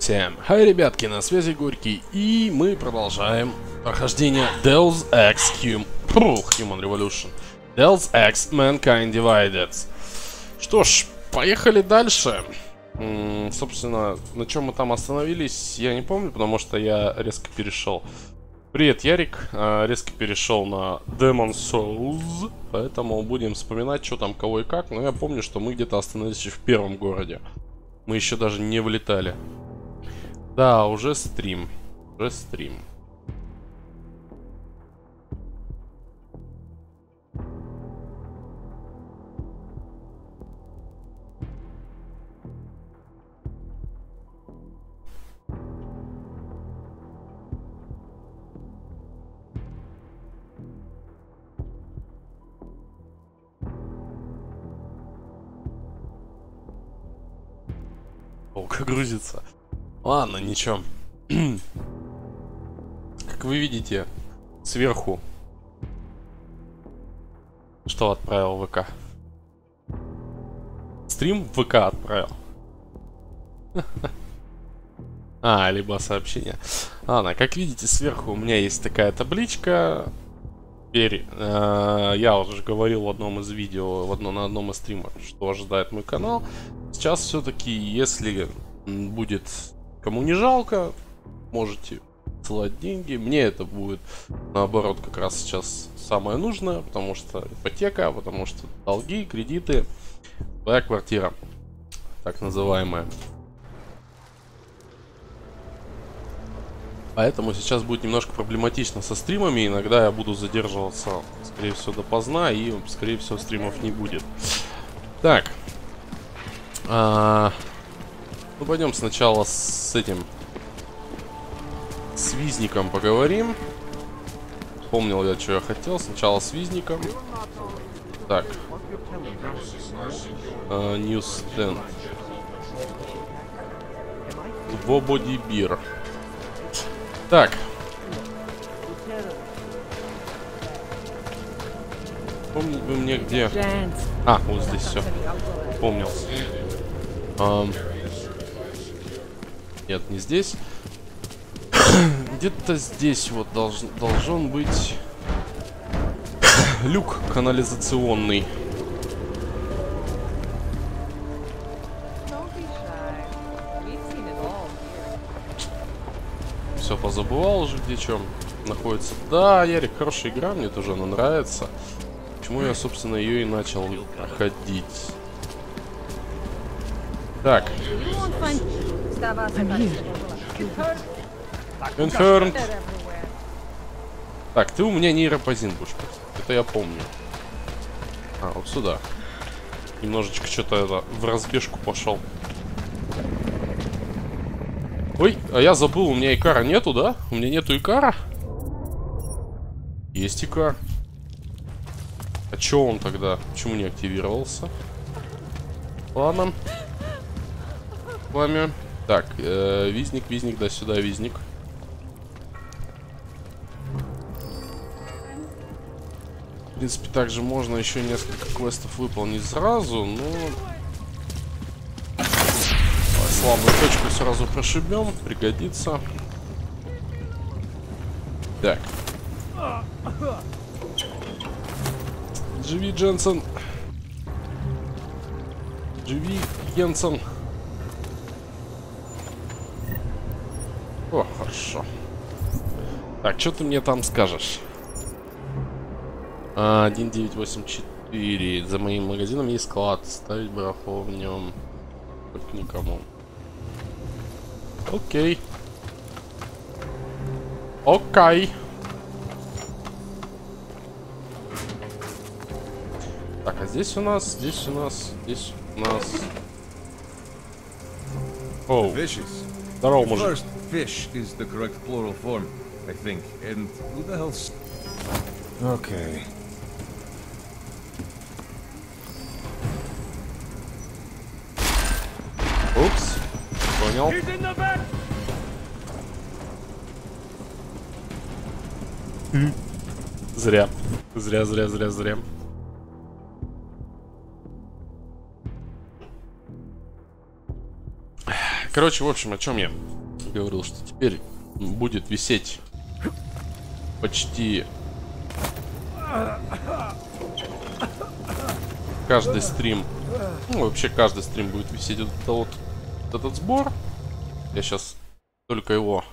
Всем. Хай, ребятки, на связи Горький, и мы продолжаем прохождение Deus Ex Human Revolution. Deus Ex Mankind Divided. Что ж, поехали дальше. Собственно, на чем мы там остановились, я не помню, потому что я резко перешел. Привет, Ярик. Резко перешел на Demon Souls, поэтому будем вспоминать, что там, кого и как. Но я помню, что мы где-то остановились в первом городе. Мы еще даже не влетали. Да, уже стрим. Уже стрим. Долго грузится. Ладно, ничего. Как вы видите, сверху что отправил ВК? Стрим в ВК отправил. Либо сообщение. Ладно, как видите, сверху у меня есть такая табличка. Теперь я уже говорил в одном из видео, на одном из стримов, что ожидает мой канал. Сейчас все-таки, если будет кому не жалко, можете ссылать деньги. Мне это будет, наоборот, как раз сейчас самое нужное, потому что ипотека, потому что долги, кредиты, своя квартира, так называемая. Поэтому сейчас будет немножко проблематично со стримами. Иногда я буду задерживаться, скорее всего, допоздна, и, скорее всего, стримов не будет. Так. Ну, пойдем сначала с этим... С Визником поговорим. Помнил я, что я хотел. Сначала с Визником. Так. Ньюстенд. Двободибир. Так. Помните вы мне где... вот здесь все. Помнил. Нет, не здесь. Где-то здесь вот должен быть люк канализационный. Все позабывал уже, где чем находится. Да, Ярик, хорошая игра, мне тоже она нравится. Почему я, собственно, ее и начал проходить. Так. Confirmed. Так, ты у меня нейропозин будешь. Это я помню. Вот сюда. Немножечко что-то это в разбежку пошел. Ой, а я забыл, у меня икара нету, да? У меня нету икара? Есть икар. А чё он тогда? Почему не активировался? Ладно. Пламя. Так, визник, да сюда, визник. В принципе, также можно еще несколько квестов выполнить сразу, но... Слабую точку сразу прошибем, пригодится. Так. Живи, Дженсен. Живи, Йенсен. О, хорошо. Так, что ты мне там скажешь? 1984. За моим магазином есть склад. Ставить барахло в нем. Только никому. Окей. Окей. Так, а здесь у нас. Оу. Здорово, мужик. Fish is the correct plural form, I think. And who the hell's... Okay. Упс. Понял. Зря. Зря. короче, в общем, о чем я говорил, что теперь будет висеть почти каждый стрим. Ну, вообще каждый стрим будет висеть вот этот сбор. Я сейчас только его...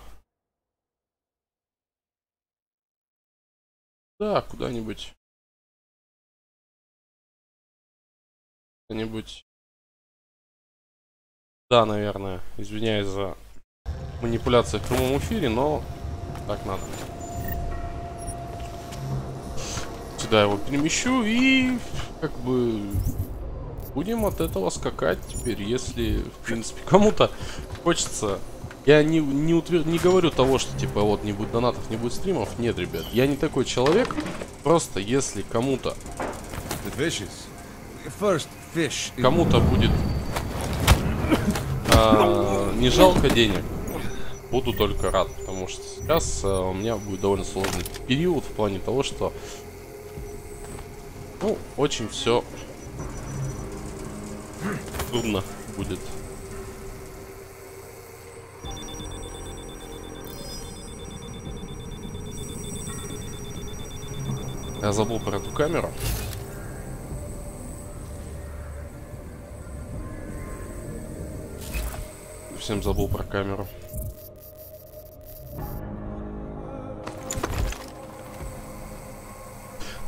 Да, куда-нибудь... Да, наверное. Извиняюсь за манипуляции в прямом эфире, но так надо. Сюда его перемещу и как бы будем от этого скакать теперь, если в принципе кому-то хочется. Я не говорю того, что типа вот не будет донатов, не будет стримов. Нет, ребят, я не такой человек. Просто если кому-то будет не жалко денег, буду только рад, потому что сейчас у меня будет довольно сложный период в плане того, что ну, очень все трудно будет. Я забыл про эту камеру. Совсем забыл про камеру.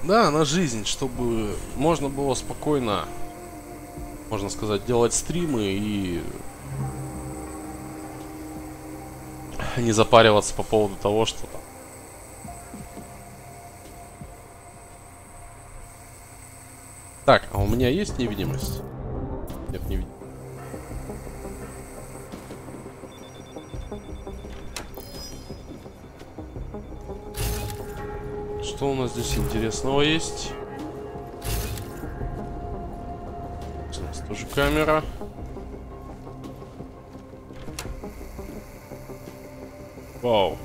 Да, на жизнь, чтобы можно было спокойно, можно сказать, делать стримы и не запариваться по поводу того, что там. Так, а у меня есть невидимость? Нет, не видим. Что у нас здесь интересного есть? У нас тоже камера. Вау.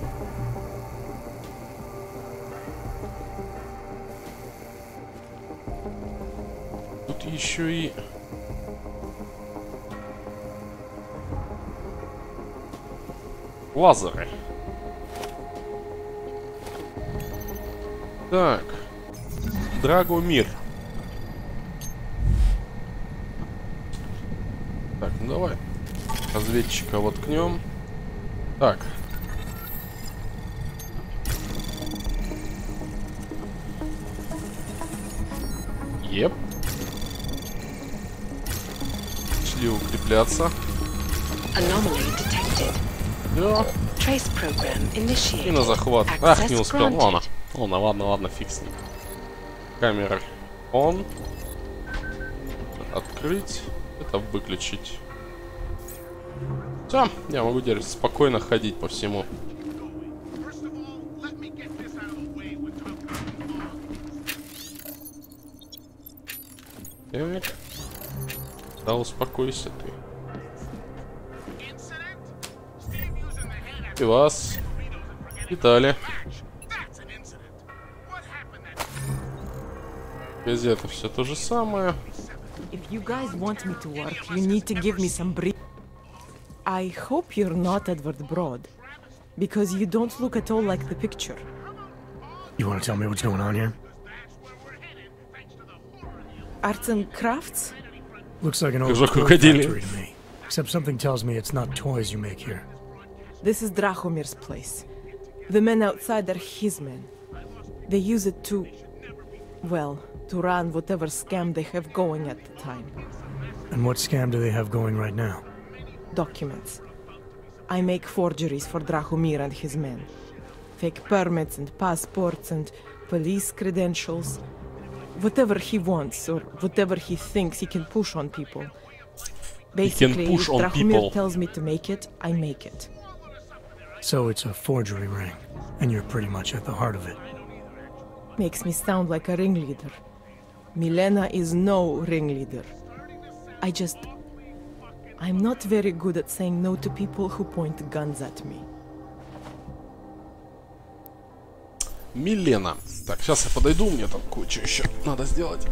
Тут еще и... лазеры. Так. Драгомир. Так, ну давай. Разведчика воткнем. Так. Еп. Шли укрепляться. Да. И на захват. Ах, не успел. Ладно, фиг с ним. Камера он. Открыть. Это выключить. Все, я могу теперь спокойно ходить по всему. Так. Да, успокойся ты. И вас. Витали. Газета все то же самое. I hope you're not Edward Broad, because you don't look at all like the picture. You want to tell me what's going on here? Arts and crafts? Looks like an old toy factory to me. Except something tells me it's not toys you make here. This is Drahomir's place. The men outside are his men. They use it to, well, to run whatever scam they have going at the time. And what scam do they have going right now? Documents. I make forgeries for Drahomir and his men. Fake permits and passports and police credentials. Whatever he wants or whatever he thinks he can push on people. Basically, if Drahomir tells me to make it, I make it. So it's a forgery ring, and you're pretty much at the heart of it. Makes me sound like a ringleader. Milena is no ringleader. I'm not very good at saying no to people who point guns at me. Милена. Так, сейчас я подойду, мне там кое-что еще надо сделать.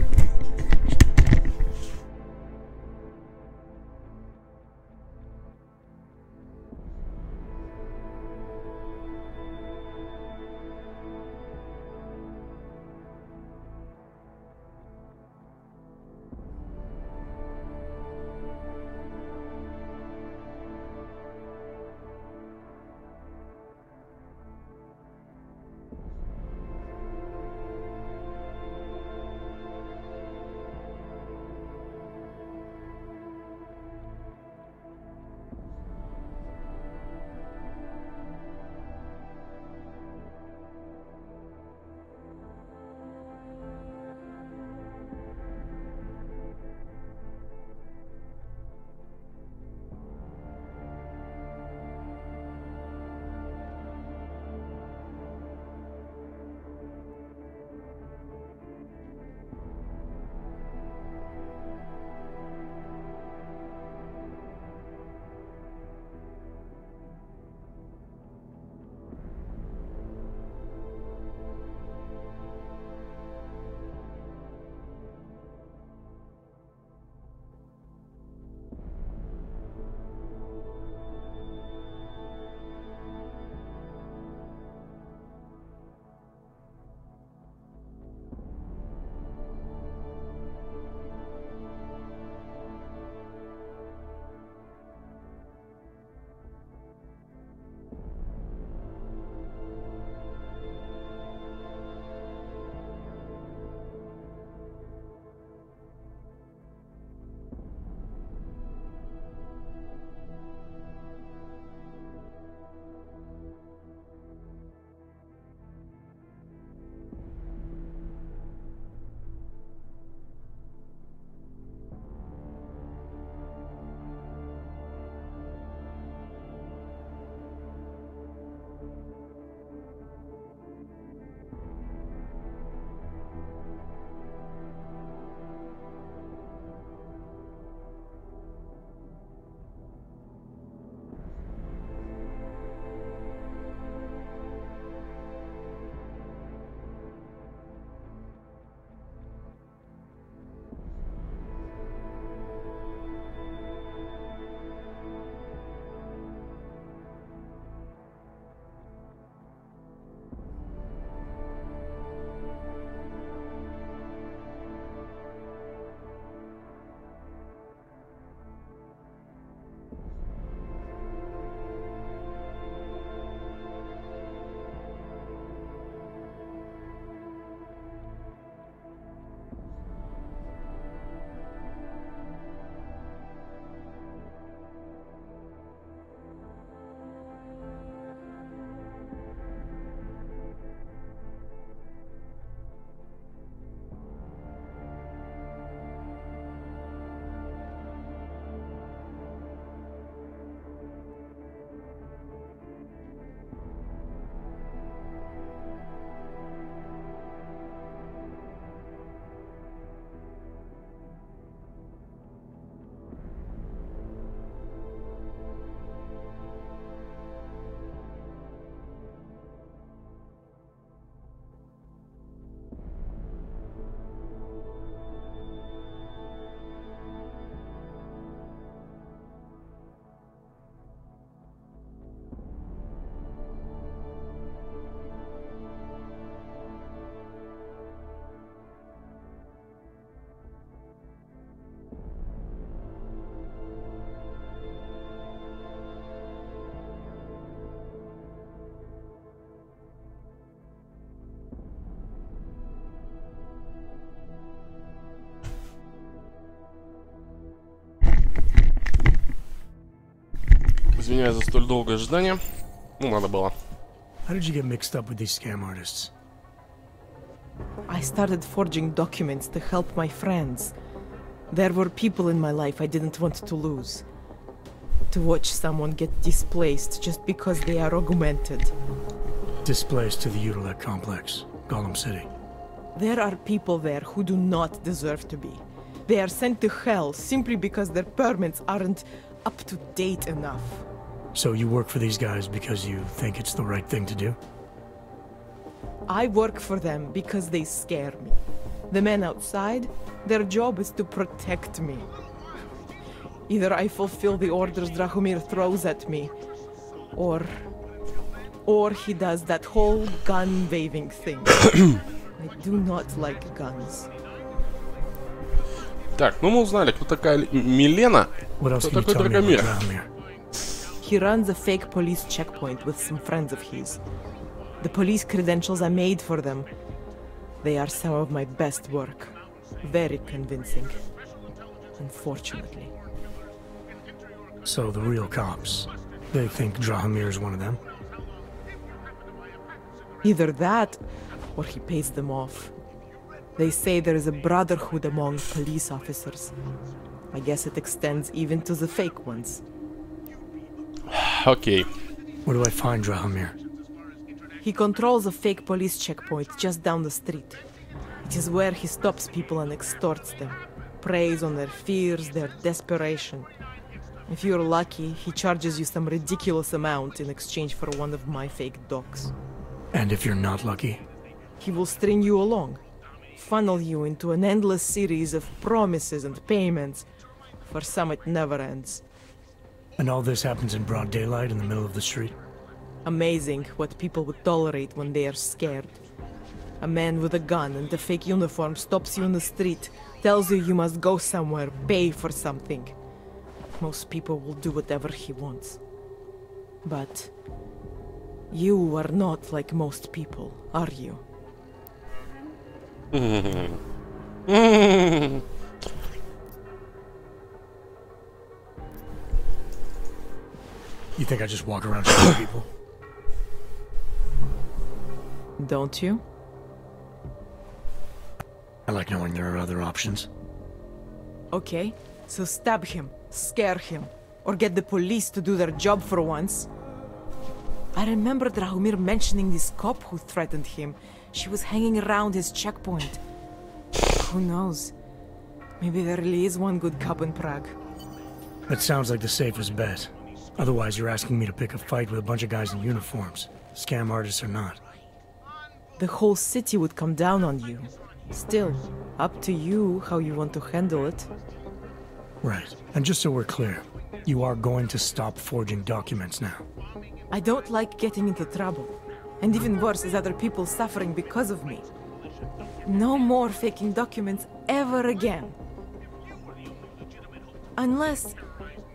Извиняюсь за столь долгое ожидание. Ну, надо было. How did you get mixed up with these scam artists? I started forging documents to help my friends. There were people in my life I didn't want to lose. To watch someone get displaced just because they are augmented. Displaced to the Utilec complex, Gollum City. There are people there who do not deserve to be. They are sent to hell simply because their permits aren't up to date enough. So you work for these guys because you think it's the right thing to do? I work for them because they scare me. The men outside, their job is to protect me. Either I fulfill the orders Drahomir throws at me, or he does that whole gun-waving thing. I do not like guns. Так, ну мы узнали, кто такая Милена, What else кто can you такой tell me about Drahomir. Drahomir? He runs a fake police checkpoint with some friends of his. The police credentials I made for them. They are some of my best work. Very convincing. Unfortunately. So the real cops, they think Drahomir is one of them? Either that, or he pays them off. They say there is a brotherhood among police officers. I guess it extends even to the fake ones. Окей. Where do I find Drahomir? He controls a fake police checkpoint just down the street. It is where he stops people and extorts them. Preys on their fears, their desperation. If you're lucky, he charges you some ridiculous amount in exchange for one of my fake docs. And if you're not lucky? He will string you along, funnel you into an endless series of promises and payments. For some, it never ends. And all this happens in broad daylight in the middle of the street? Amazing what people would tolerate when they are scared. A man with a gun and a fake uniform stops you in the street, tells you you must go somewhere, pay for something. Most people will do whatever he wants. But you are not like most people, are you? You think I just walk around shooting people? Don't you? I like knowing there are other options. Okay, so stab him, scare him, or get the police to do their job for once. I remember Drahomir mentioning this cop who threatened him. She was hanging around his checkpoint. Who knows? Maybe there really is one good cop in Prague. That sounds like the safest bet. Otherwise, you're asking me to pick a fight with a bunch of guys in uniforms. Scam artists or not. The whole city would come down on you. Still, up to you how you want to handle it. Right. And just so we're clear, you are going to stop forging documents now. I don't like getting into trouble. And even worse is other people suffering because of me. No more faking documents ever again. Unless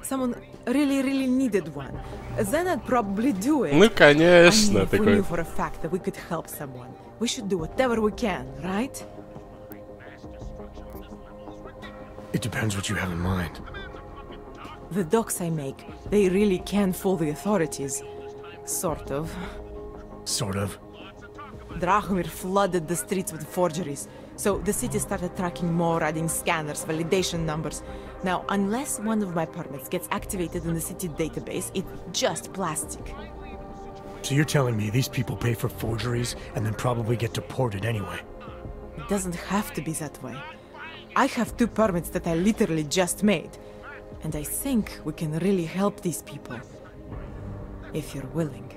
someone really needed one. Then I'd probably do it. Ну, конечно, I mean, if we такой. knew for a fact that we could help someone, we should do whatever we can, right? It depends what you have in mind. The docs I make, they really can fool the authorities. Sort of. Sort of. Drahomir flooded the streets with forgeries, so the city started tracking more, adding scanners, validation numbers. Now, unless one of my permits gets activated in the city database, it's just plastic. So you're telling me these people pay for forgeries and then probably get deported anyway? It doesn't have to be that way. I have 2 permits that I literally just made. And I think we can really help these people. If you're willing.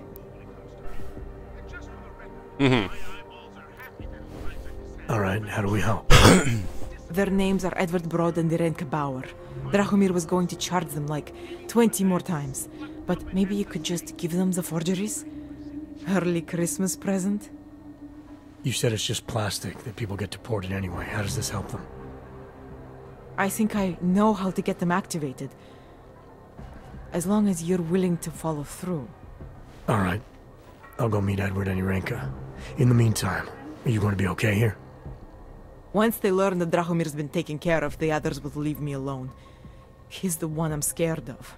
Alright, how do we help? Their names are Edward Broad and Irenka Bauer. Drahomir was going to charge them like 20 more times. But maybe you could just give them the forgeries? Early Christmas present? You said it's just plastic, that people get deported anyway. How does this help them? I think I know how to get them activated. As long as you're willing to follow through. Alright. I'll go meet Edward and Irenka. In the meantime, are you going to be okay here? Once they learn that Drahomir's been taken care of, the others will leave me alone. He's the one I'm scared of.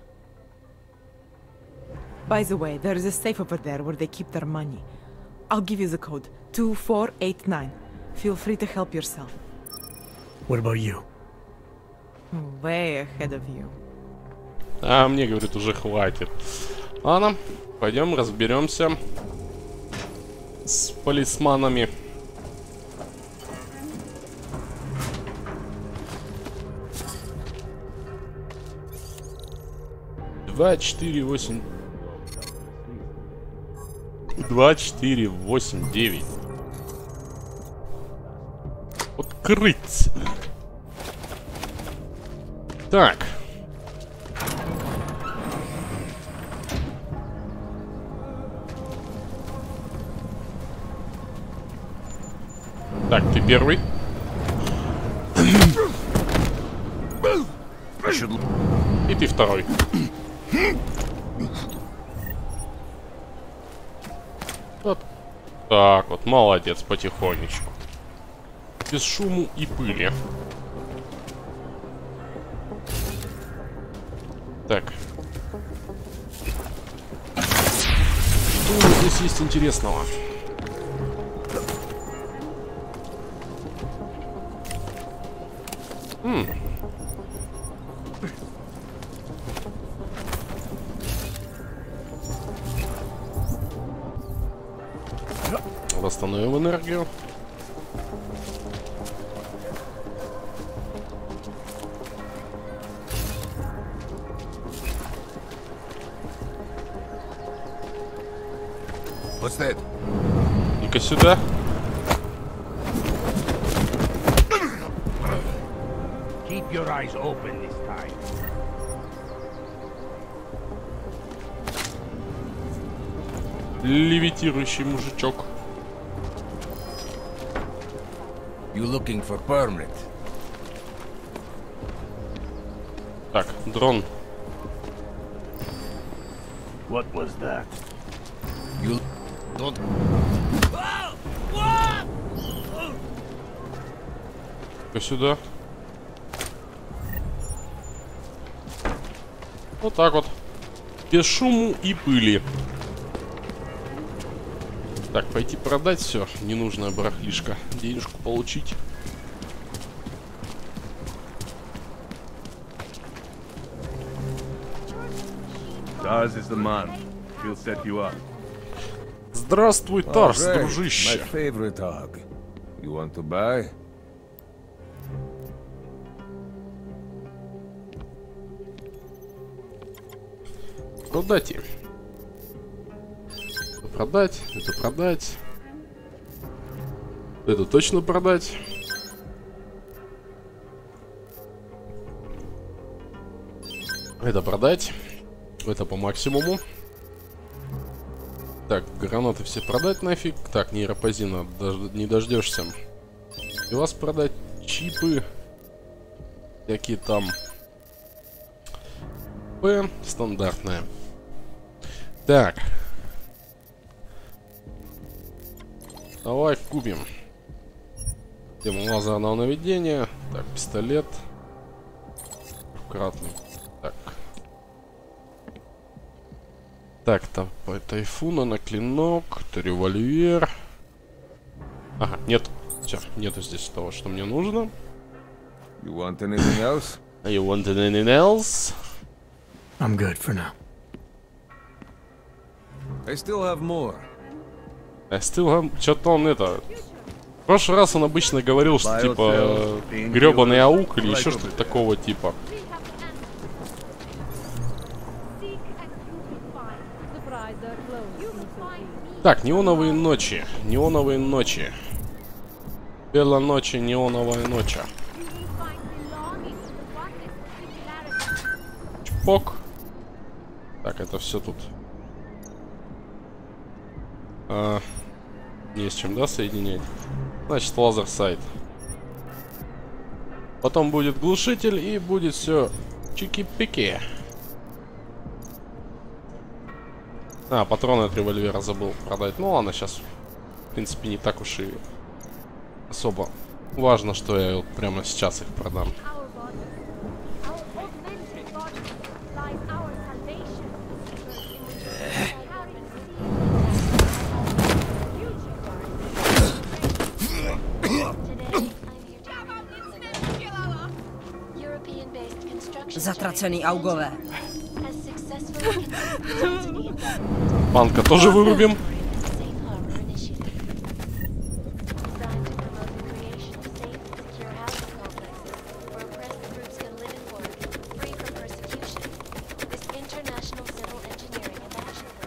By the way, there is a safe over there where they keep their money. I'll give you the code. 2489. Feel free to help yourself. What about you? Way ahead of you. А мне, говорит, уже хватит. Ладно, пойдем разберемся с полисманами. Два, четыре, восемь. 2, 4, 8, 9. Открыть. Так. Так, ты первый. И ты второй. Вот так вот, молодец, потихонечку. Без шуму и пыли. Так. Что здесь есть интересного? Восстановим энергию. What's that? И-ка сюда. Keep your eyes open this time. Левитирующий мужичок. You looking for permit? Так, дрон. What was that? You don't. И сюда. Вот так вот. Без шуму и пыли. Так, пойти продать все. Ненужное барахлишко. Денежку получить. Deus is the man. He'll set you up. Здравствуй, Тарс, My дружище. favorite dog. You want to buy? Продать. Это продать, это продать. Это точно продать. Это продать. Это по максимуму. Так, гранаты все продать нафиг. Так, нейропозина, не дождешься. И вас продать чипы. Всякие там. П стандартная. Так. Давай купим. Тему лазерного наведения. Так, пистолет. Аккуратный. Так. Так, там тайфуна на клинок. Это револьвер. Ага, нет. Все, нету здесь того, что мне нужно. You want anything else? You want anything else? I'm good for now. I still have more. Что-то он это... В прошлый раз он обычно говорил, что типа гребаный аук или еще что-то такого типа. Так, неоновые ночи. Неоновые ночи. Белая ночи, неоновая ночь. Чпок. Так, это все тут. Есть чем, да, соединять? Значит, лазер сайт. Потом будет глушитель и будет все чики-пики. А, патроны от револьвера забыл продать. Ну ладно, сейчас, в принципе, не так уж и особо важно, что я вот прямо сейчас их продам. Ветани аугове. Панка тоже вырубим.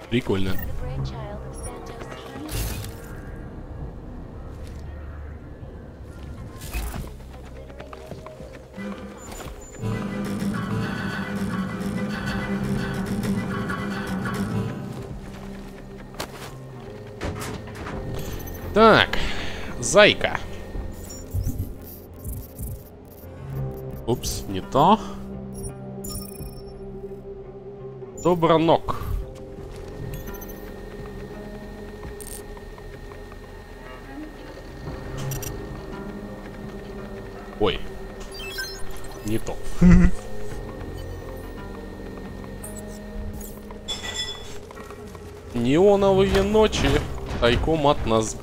Прикольно. Так, зайка. Упс, не то. Добронок. Ой, не то. Неоновые ночи тайком от нас.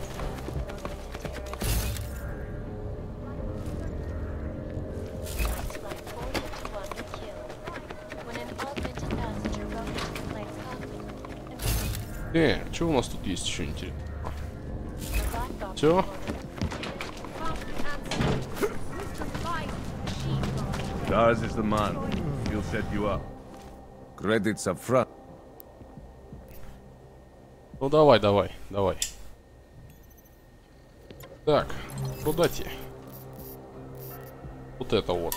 Что у нас тут есть еще интересно? Все. Deus is the man. He'll set you up. Credits up front. Ну давай, давай, давай. Так, куда те? Вот это вот.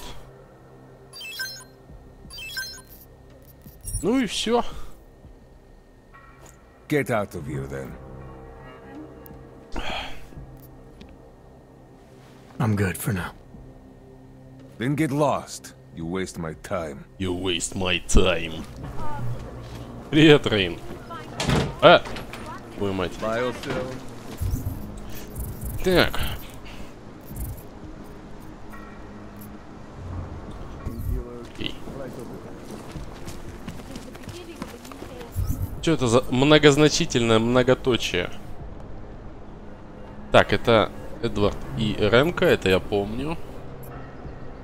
Ну и все. Get out of here then. I'm good for now. Then get lost. You waste my time. You waste my time. Привет, Рейн. Твою мать. Так. Окей. Что это за многозначительное многоточие? Так, это Эдвард и Ремка, это я помню.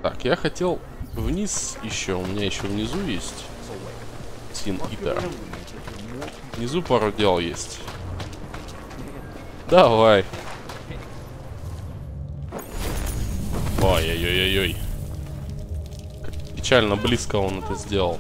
Так, я хотел вниз еще. У меня еще внизу есть Син Итер. Внизу пару дел есть. Давай. Ой-ой-ой-ой-ой. Как печально близко он это сделал.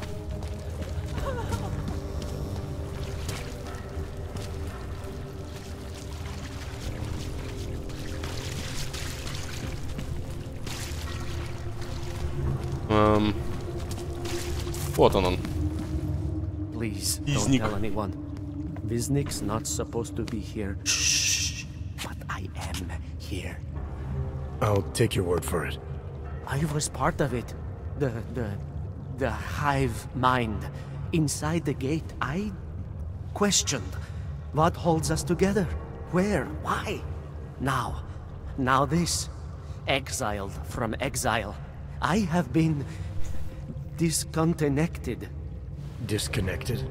Вот он. Please Изник. don't tell anyone. Visnik's not supposed to be here. Shh. But I am here. I'll take your word for it. I was part of it. The hive mind. Inside the gate, I questioned what holds us together. Where? Why? Now this. Exiled from exile. I have been disconnected. Disconnected?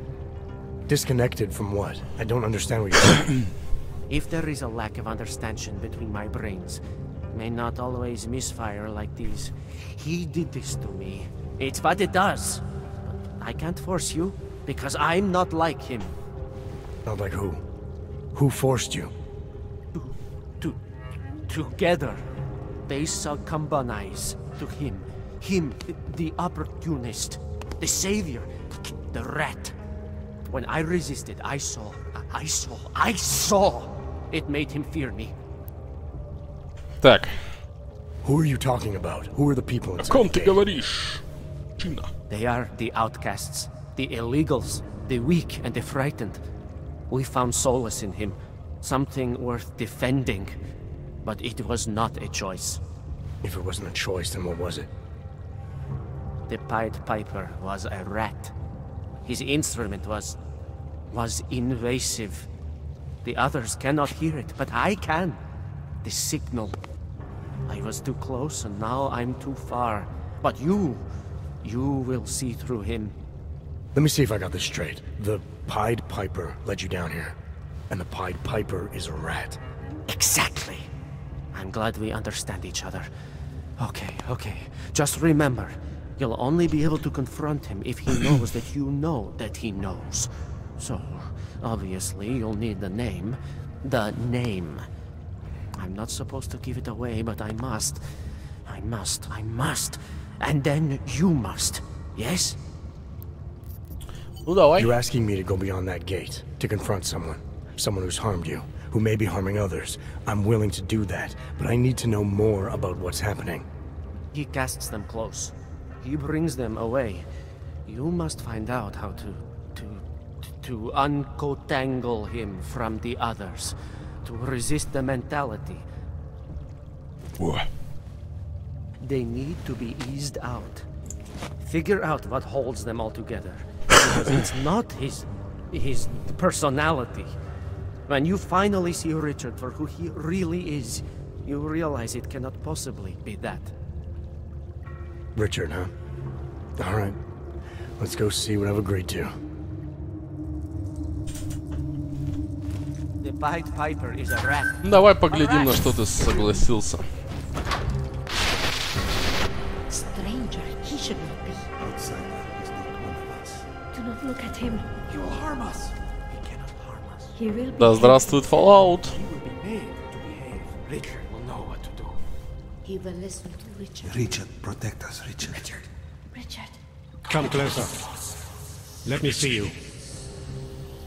Disconnected from what? I don't understand what you're saying. If there is a lack of understanding between my brains, may not always misfire like these. He did this to me. It's what it does. But I can't force you, because I'm not like him. Not like who? Who forced you? Together, they succumbanize to him. Him, the opportunist, the savior, the rat. When I resisted, I saw. It made him fear me. Так. Who are you talking about? Who are the people О inside ком the ты gate? говоришь? Чина. They are the outcasts, the illegals, the weak and the frightened. We found solace in him, something worth defending. But it was not a choice. If it wasn't a choice, then what was it? The Pied Piper was a rat. His instrument was invasive. The others cannot hear it, but I can. The signal. I was too close and now I'm too far. But you will see through him. Let me see if I got this straight. The Pied Piper led you down here, and the Pied Piper is a rat. Exactly. I'm glad we understand each other. Okay. Just remember, You'll only be able to confront him if he knows that you know that he knows. So, obviously, you'll need the name. The name. I'm not supposed to give it away, but I must. I must. And then you must. Yes? Ну давай. You're asking me to go beyond that gate, to confront someone who's harmed you, who may be harming others. I'm willing to do that, but I need to know more about what's happening. He casts them close. He brings them away. You must find out how to uncotangle him from the others, to resist the mentality. What? They need to be eased out. Figure out what holds them all together. Because it's not his personality. When you finally see Richard for who he really is, you realize it cannot possibly be that. Richard, huh? Alright. Let's go see what I've agreed to. The Pied Piper is a rat. Давай поглядим, на что ты согласился. Stranger, he should not be. Outsider is not one of us. Do not look at him. He will harm us. He cannot harm us. He will be. Да здравствует Fallout. He will be made to behave. Richard will know what to do. He will listen to Richard. Richard, protect us, Richard. Richard. Come closer. Let me see you.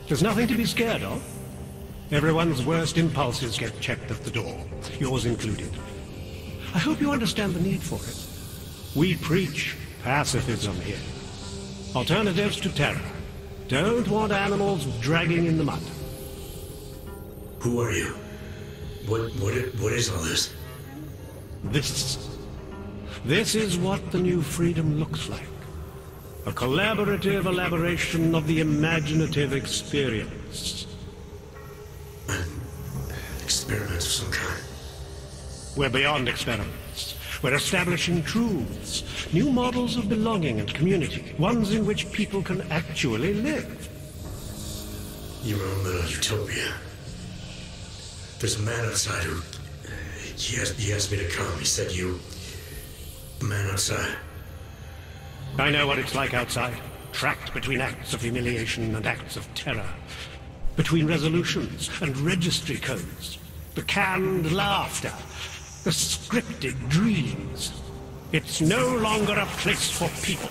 There's nothing to be scared of. Everyone's worst impulses get checked at the door, yours included. I hope you understand the need for it. We preach pacifism here. Alternatives to terror. Don't want animals dragging in the mud. Who are you? What is all this? This is what the new freedom looks like. A collaborative elaboration of the imaginative experience. Experiments of some kind. We're beyond experiments. We're establishing truths, new models of belonging and community, ones in which people can actually live. Your own little utopia. There's a man outside who... He asked me to come. He said you... The man outside. I know what it's like outside, trapped between acts of humiliation and acts of terror. Between resolutions and registry codes. The canned laughter. The scripted dreams. It's no longer a place for people.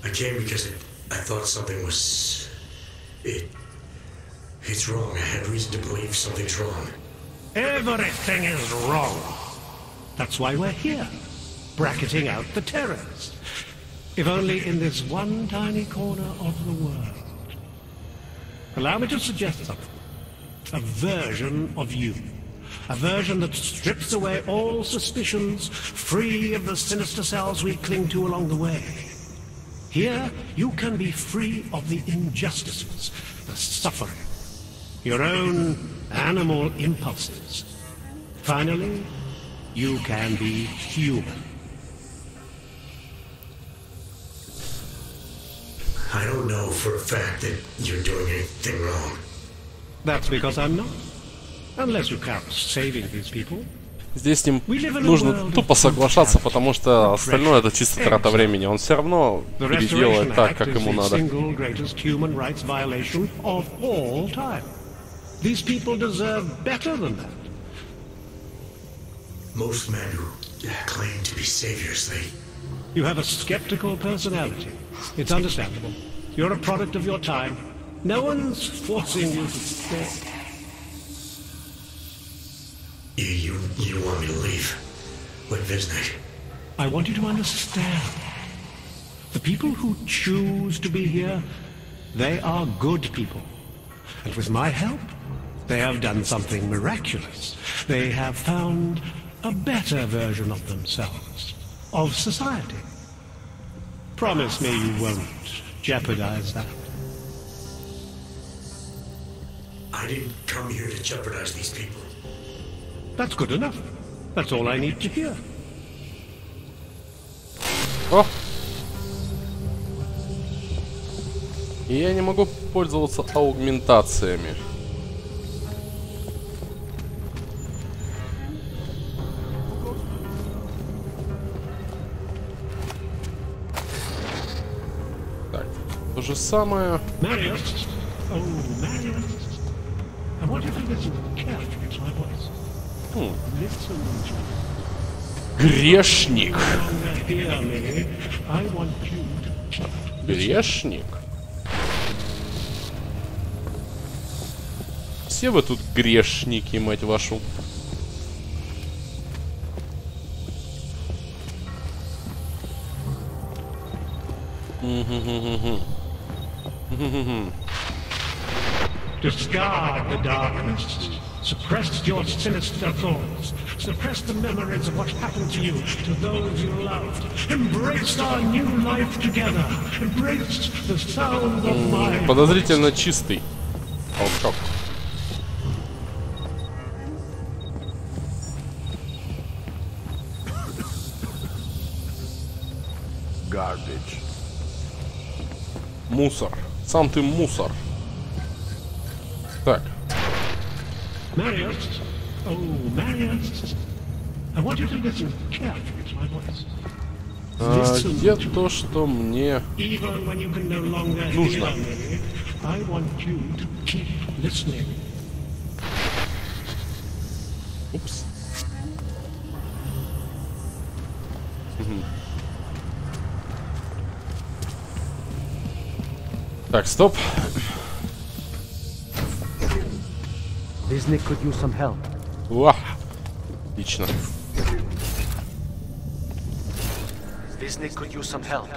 I came because I thought something was... It's wrong. I had reason to believe something's wrong. Everything is wrong. That's why we're here, bracketing out the terrors. If only in this one tiny corner of the world. Allow me to suggest something. A version of you. A version that strips away all suspicions, free of the sinister cells we cling to along the way. Here, you can be free of the injustices, the suffering, your own animal impulses. Finally, you can be human. I don't know for a fact that you're doing anything wrong. That's because I'm not. Unless you count saving these people. Здесь с ним нужно тупо соглашаться, потому что остальное это чисто трата времени. Он все равно переделает так, как ему надо. These people deserve better than that. Most men who claim to be saviors, You have a skeptical personality. It's understandable. You're a product of your time. No one's forcing you to stay. You want me to leave? What business? I want you to understand. The people who choose to be here, they are good people. And with my help, they have done something miraculous. They have found a better version of themselves, of society. Promise me you won't jeopardize that. I didn't come here to jeopardize these people. That's good enough. That's all I need to hear. О! И я не могу пользоваться аугментациями. То же самое. Marius. Oh, Marius. I want you to listen carefully to my voice. Listen to me. Грешник. Hear me. I want you to keep Грешник? Все вы тут грешники, мать вашу. Discard the darkness. Suppress your sinister thoughts. Suppress the memories of what happened to you, to those you loved. Embrace our new life together. Embrace the sound of my... Подозрительно чистый толчок. Garbage. Мусор. Сам ты мусор. Так. Marius. Oh, Marius. I want you to listen carefully to my voice. Где то, что мне Even when you can no longer нужно? hear me, I want you to keep listening. Упс. Так, стоп. Disney could use some help. О, отлично. Disney could use some help.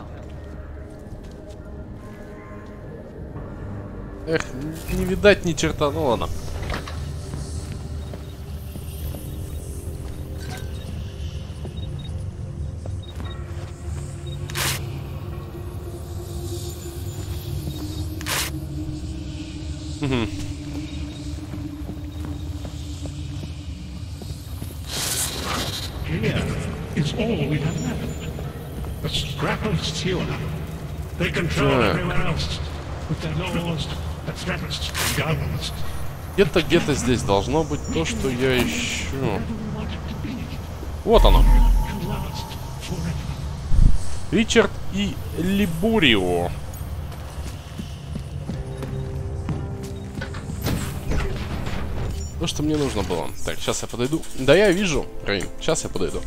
Эх, не видать ни черта, ну ладно. Here is all we have left. A scrap of sewer. They control everywhere else with their laws, their threats, guns. Где-то здесь должно быть то, что я ищу. Вот оно. Ричард и Либурио. То, что мне нужно было. Так, сейчас я подойду. Да, я вижу, Рейн. Сейчас я подойду.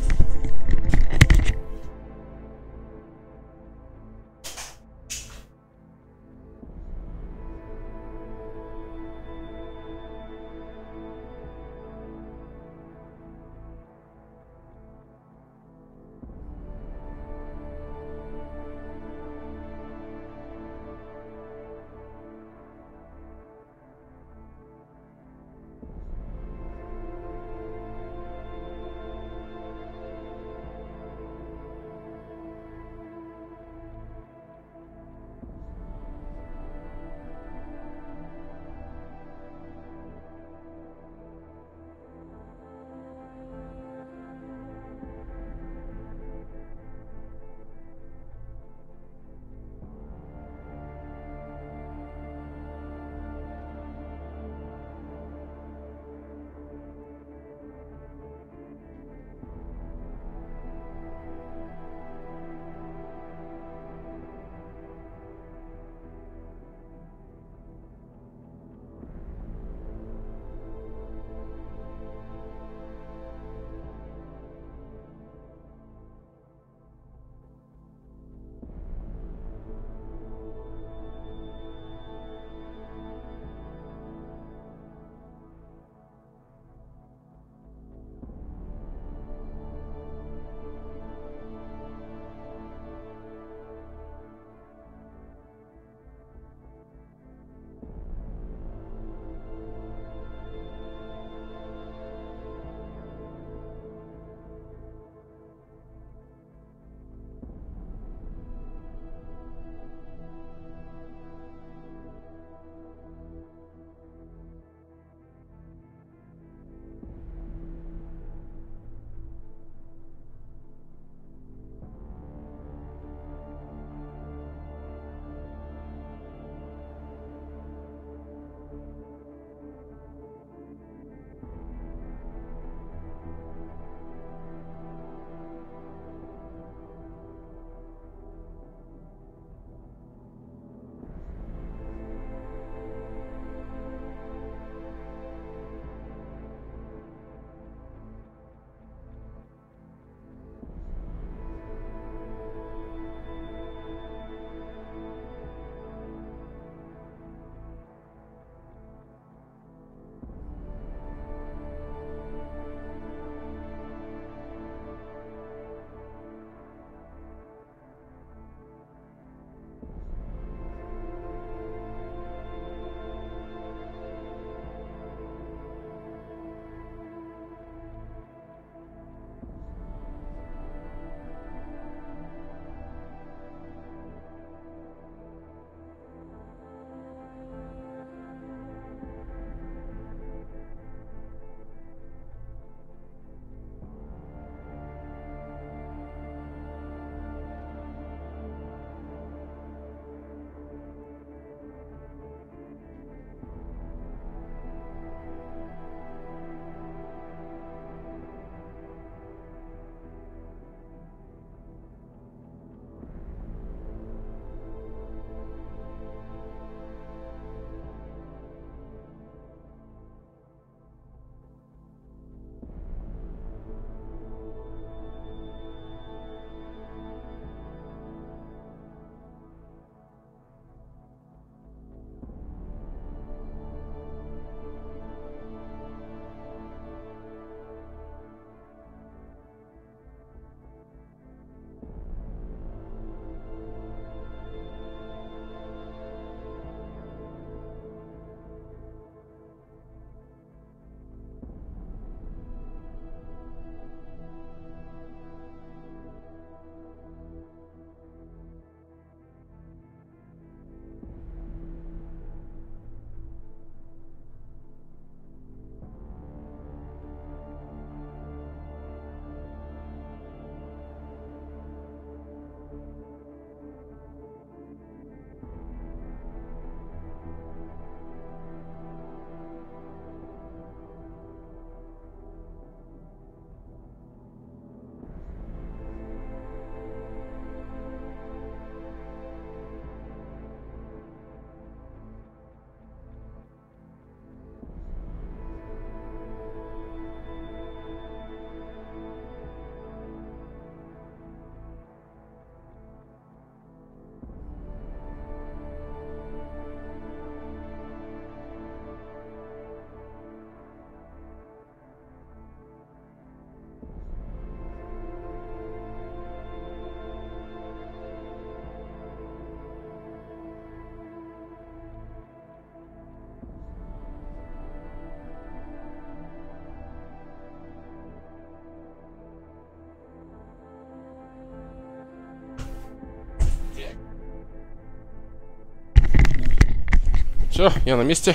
Все, я на месте.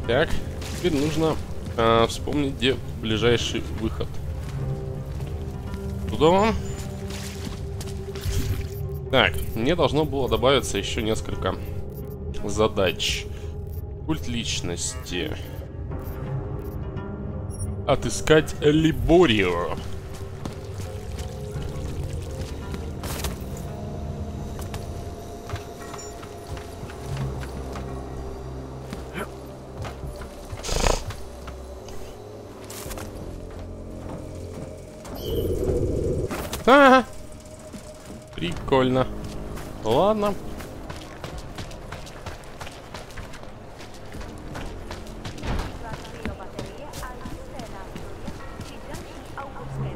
Так, теперь нужно вспомнить, где ближайший выход. Туда. Так, мне должно было добавиться еще несколько задач. Культ личности. Отыскать Либорию. Ага. Прикольно. Ладно.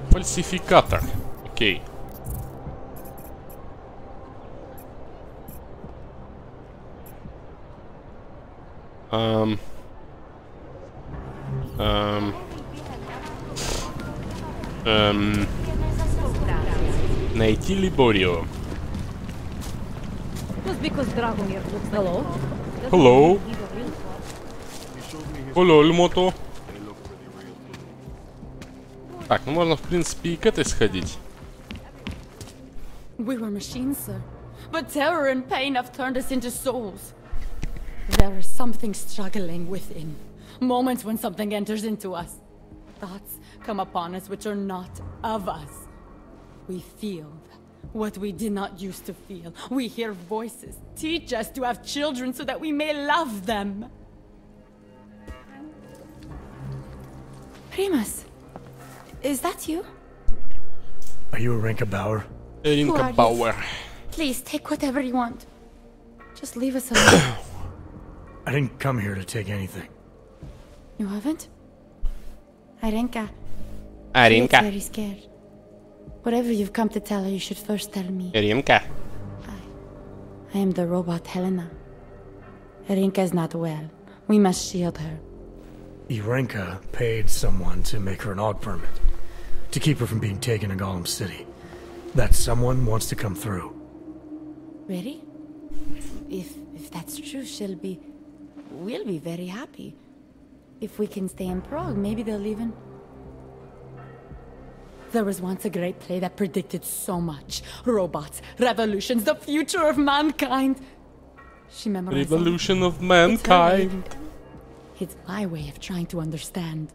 Фальсификатор. Окей. Найти Либорию. Hello? Hello. Hello, Льмото. Так, ну можно, в принципе, и к этой сходить. We were machines, sir. But terror and pain have turned us into souls. There is something struggling within. Moments when something enters into us. Thoughts come upon us which are not of us. We feel what we did not used to feel. We hear voices. Teach us to have children so that we may love them. Primus, is that you? Are you a Rinka Bauer? Rinka Bauer. Please take whatever you want. Just leave us alone. I didn't come here to take anything. You haven't? Arenka. Arenka. Very scared. Whatever you've come to tell her, you should first tell me. Римка. I am the robot Helena. Arenka is not well. We must shield her. Irenka paid someone to make her an AUG permit. To keep her from being taken to Gollum City. That someone wants to come through. Really? If that's true, we'll be very happy. If we can stay in Prague, maybe they'll even... There was once a great play that predicted so much. Robots, revolutions, the future of mankind. She memorized Revolution of mankind. It's my way of trying to understand.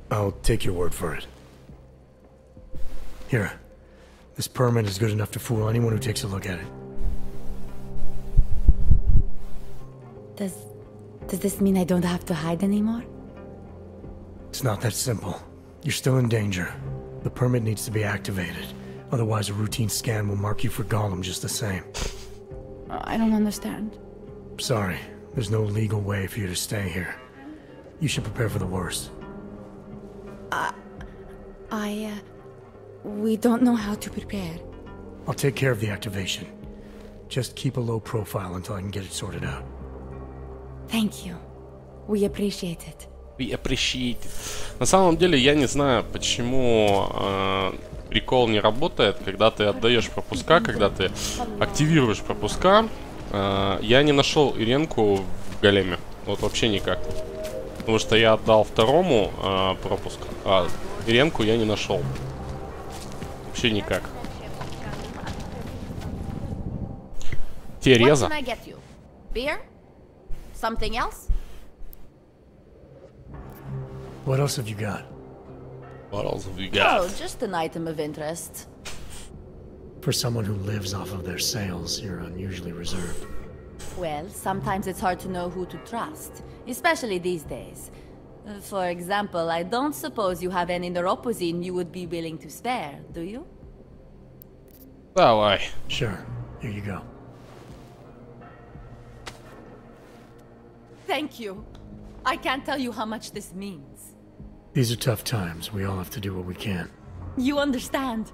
I'll take your word for it. Here. This permit is good enough to fool anyone who takes a look at it. Does this mean I don't have to hide anymore? It's not that simple. You're still in danger. The permit needs to be activated. Otherwise, a routine scan will mark you for Gollum just the same. I don't understand. Sorry. There's no legal way for you to stay here. You should prepare for the worst. We don't know how to prepare. I'll take care of the activation. Just keep a low profile until I can get it sorted out. Thank you. We appreciate it. We appreciate it. На самом деле, я не знаю, почему прикол не работает, когда ты отдаешь пропуска, когда ты активируешь пропуска. Я не нашел Иренку в големе. Вот вообще никак. Потому что я отдал второму пропуск, а Иренку я не нашел. Вообще никак. Тереза. Something else? What else have you got? What else have you got? Oh, just an item of interest. For someone who lives off of their sales, you're unusually reserved. Well, sometimes it's hard to know who to trust, especially these days. For example, I don't suppose you have any neuropozyne you would be willing to spare, do you? Давай. Sure. Here you go. Thank you. I can't tell you how much this means. These are tough times. We all have to do what we can. You understand?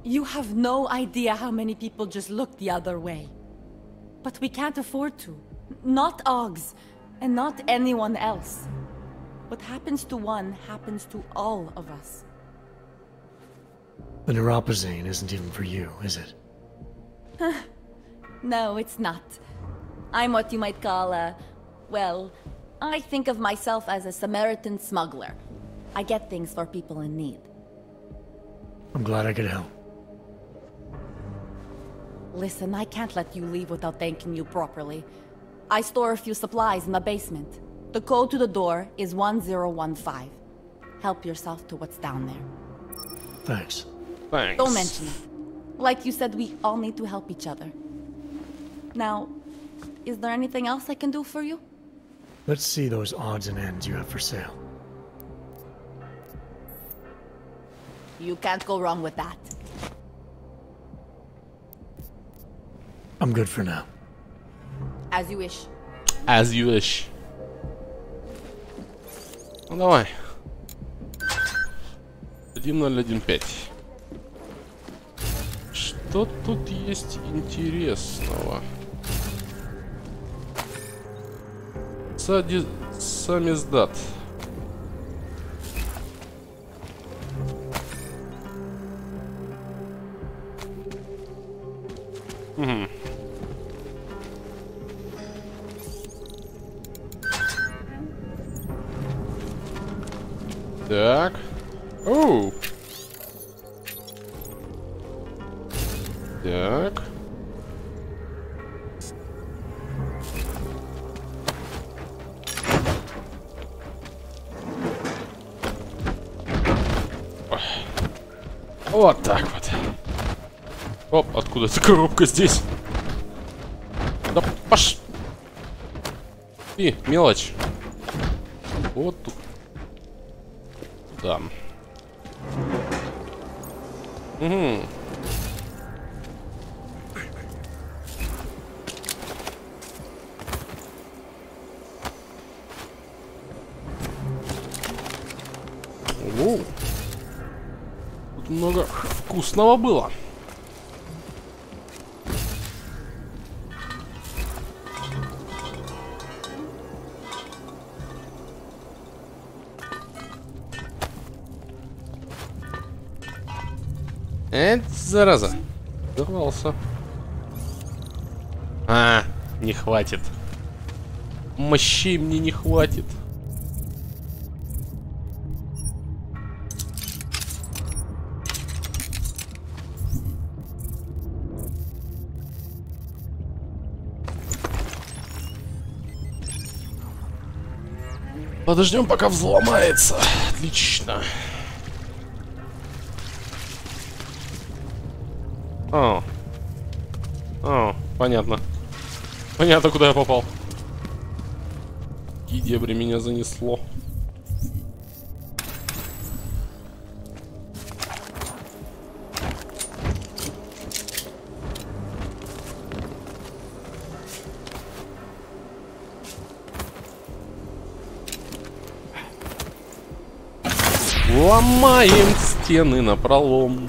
You have no idea how many people just look the other way. But we can't afford to. Not Oggs, and not anyone else. What happens to one happens to all of us. The neuropozyne isn't even for you, is it? No, it's not. I'm what you might call well, I think of myself as a Samaritan smuggler. I get things for people in need. I'm glad I could help. Listen, I can't let you leave without thanking you properly. I store a few supplies in the basement. The code to the door is 1015. Help yourself to what's down there. Thanks. Thanks. Don't mention it. Like you said, we all need to help each other. Now, is there anything else I can do for you? Let's see those odds and ends you have for sale. You can't go wrong with that. I'm good for now. As you wish. As you wish. Ну давай. 1015. Что тут есть интересного? Самиздат. Угу. Так. Оу. Так. Вот так вот. Оп, откуда эта коробка здесь? Да пош... И, мелочь. Вот тут. Да. Угу. Оу. Тут много вкусного было. Зараза. Дорвался. А, не хватит. Мощей мне не хватит. Подождем, пока взломается. Отлично. Понятно. Понятно, куда я попал. И дебри меня занесло. Ломаем стены напролом.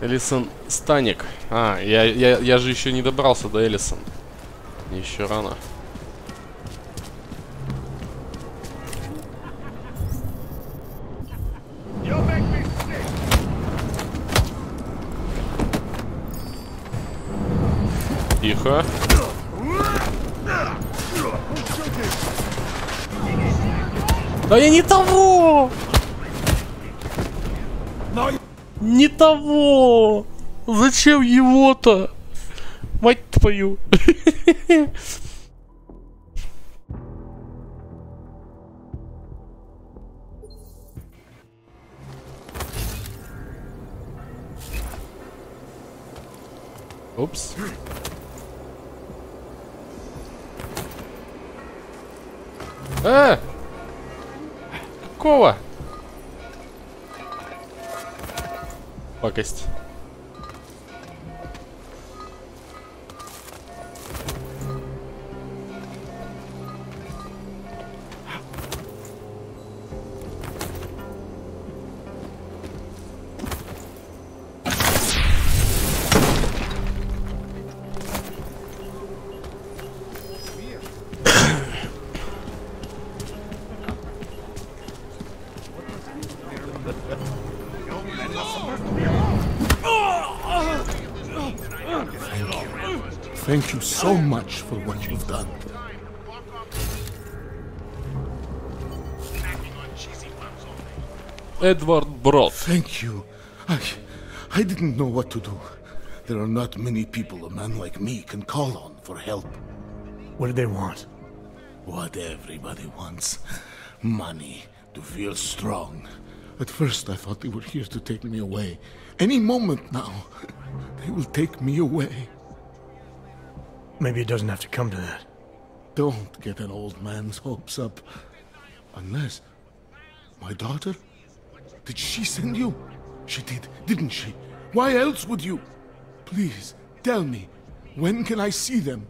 Элисон Станик. А, я же еще не добрался до Элисон. Мне еще рано. Тихо. Да я не того! Не того! Зачем его-то? Мать твою! Упс. Какого? Пакость. Thank you so much for what you've done. Edward Brod. Thank you. I didn't know what to do. There are not many people a man like me can call on for help. What did they want? What everybody wants. Money, to feel strong. At first I thought they were here to take me away. Any moment now, they will take me away. Maybe it doesn't have to come to that. Don't get an old man's hopes up. Unless... My daughter? Did she send you? She did, didn't she? Why else would you? Please, tell me. When can I see them?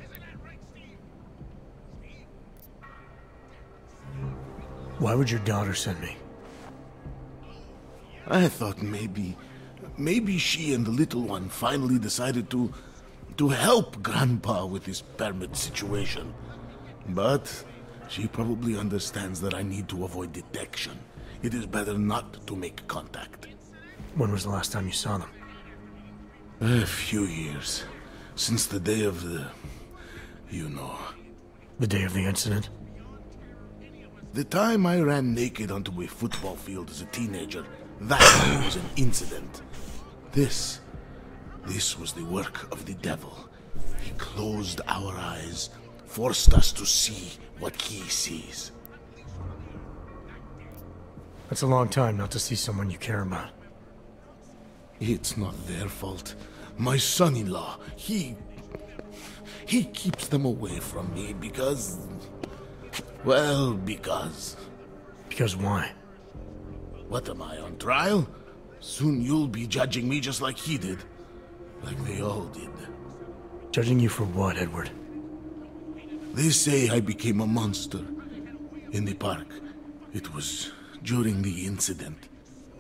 Why would your daughter send me? I thought maybe she and the little one finally decided to help Grandpa with his permit situation. But she probably understands that I need to avoid detection. It is better not to make contact. When was the last time you saw them? A few years. Since the day of the... you know. The day of the incident? The time I ran naked onto a football field as a teenager, that was an incident. This was the work of the devil. He closed our eyes, forced us to see what he sees. That's a long time not to see someone you care about. It's not their fault. My son-in-law, he keeps them away from me because... well, because... Because why? What am I, on trial? Soon you'll be judging me just like he did. Like they all did. Judging you for what, Edward? They say I became a monster. In the park. It was during the incident.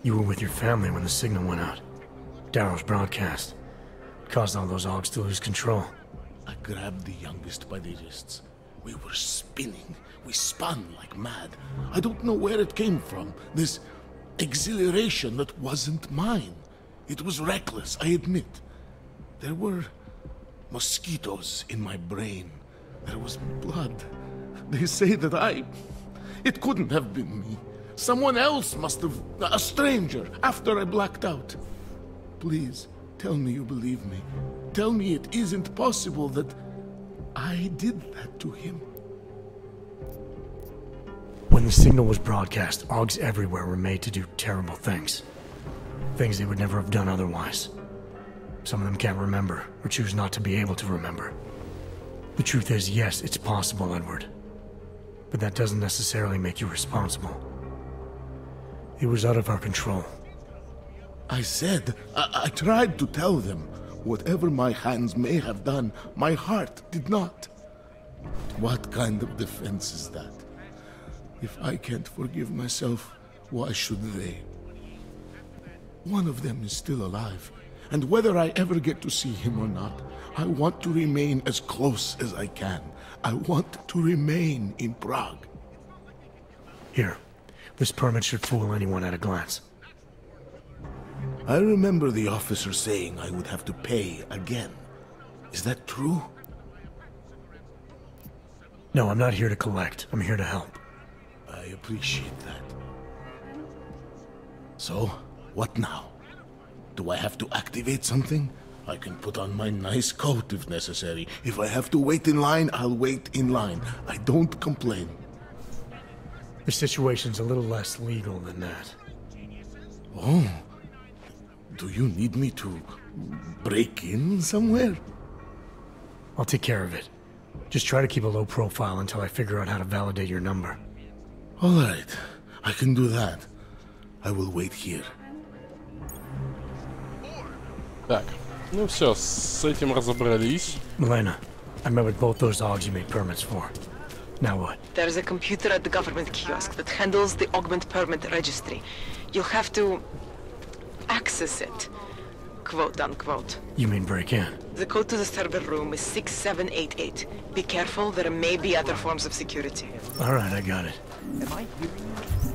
You were with your family when the signal went out. Darrow's broadcast. Caused all those Augs to lose control. I grabbed the youngest by the wrists. We were spinning. We spun like mad. I don't know where it came from. This exhilaration that wasn't mine. It was reckless, I admit. There were mosquitoes in my brain. There was blood. They say that it couldn't have been me. Someone else must have... a stranger, after I blacked out. Please, tell me you believe me. Tell me it isn't possible that I did that to him. When the signal was broadcast, Augs everywhere were made to do terrible things. Things they would never have done otherwise. Some of them can't remember, or choose not to be able to remember. The truth is, yes, it's possible, Edward. But that doesn't necessarily make you responsible. It was out of our control. I said, I tried to tell them. Whatever my hands may have done, my heart did not. What kind of defense is that? If I can't forgive myself, why should they? One of them is still alive, and whether I ever get to see him or not, I want to remain as close as I can. I want to remain in Prague. Here, this permit should fool anyone at a glance. I remember the officer saying I would have to pay again. Is that true? No, I'm not here to collect. I'm here to help. I appreciate that. So, what now? Do I have to activate something? I can put on my nice coat if necessary. If I have to wait in line, I'll wait in line. I don't complain. The situation's a little less legal than that. Oh. Do you need me to break in somewhere? I'll take care of it. Just try to keep a low profile until I figure out how to validate your number. All right. I can do that. I will wait here. Так, ну все, с этим разобрались. Milena, I met with both those Augs you made permits for. Now what? There's a computer at the government kiosk that handles the augment permit registry. You'll have to access it, quote unquote. You mean break in? The code to the server room is 6788. Be careful, there may be other forms of security. Alright, I got it.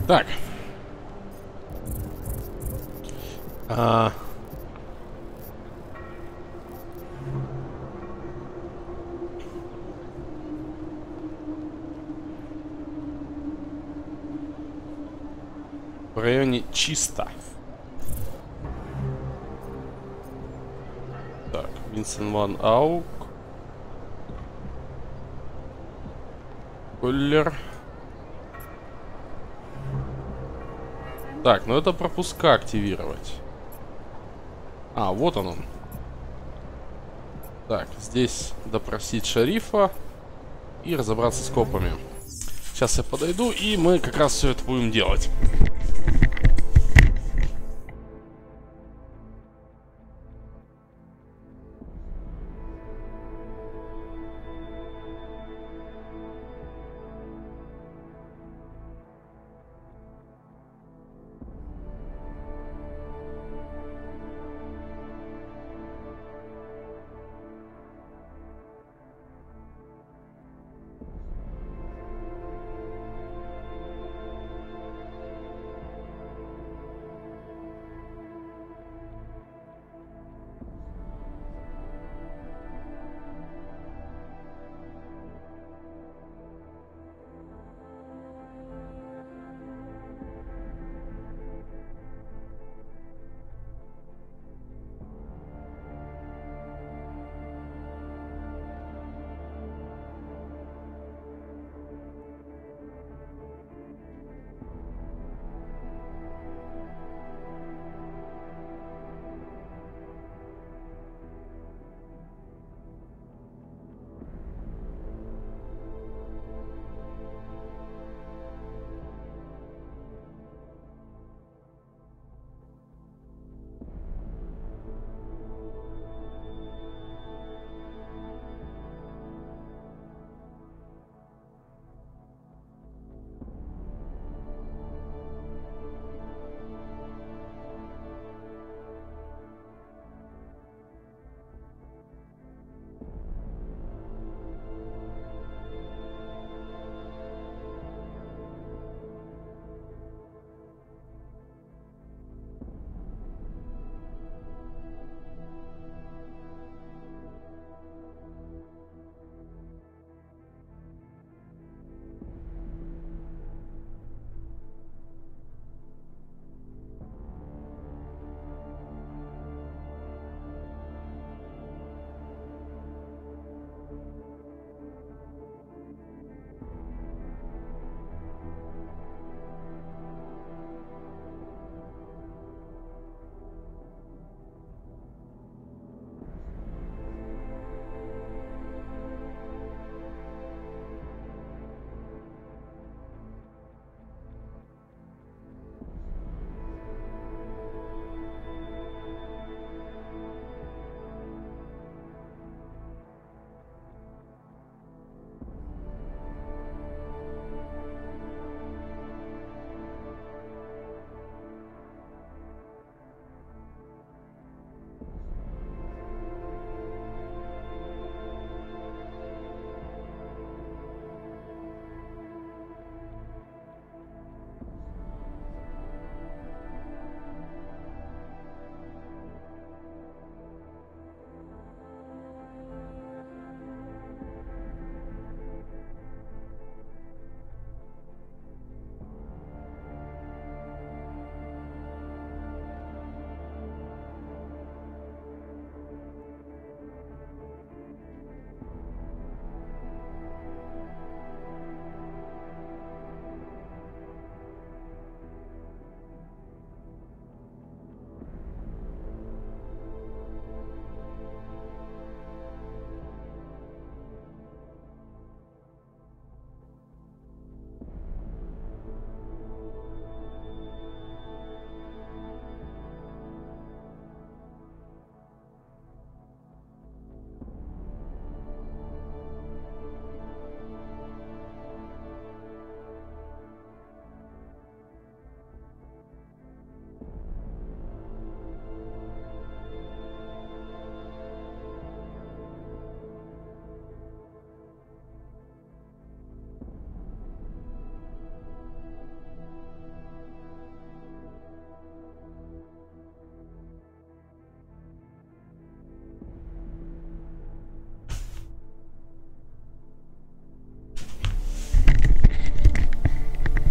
Так. В районе чисто. Так, Винсент Ван Аук. Коллер. Так, ну это пропуска активировать. А, вот он. Так, здесь допросить шерифа и разобраться с копами. Сейчас я подойду, и мы как раз все это будем делать.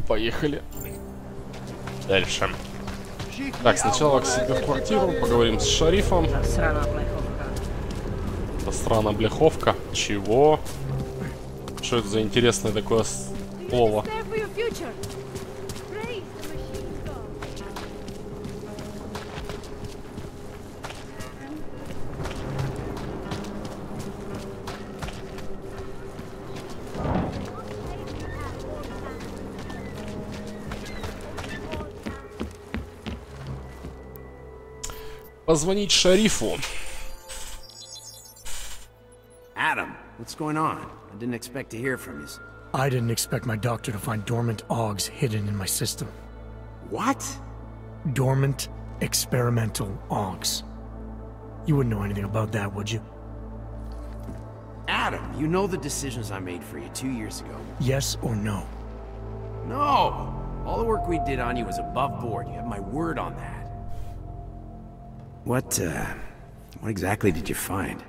Поехали. Дальше. Так, сначала к себе в квартиру, поговорим с шерифом. Это странная бляховка. Чего? Что это за интересное такое слово? Позвонить шерифу. Adam, what's going on? I didn't expect to hear from you. I didn't expect my doctor to find dormant Augs hidden in my system. What? Dormant experimental Augs. You wouldn't know anything about that, would you? Adam, you know the decisions I made for you 2 years ago. Yes or no? No! All the work we did on you was above board. You have my word on that. What exactly did you find?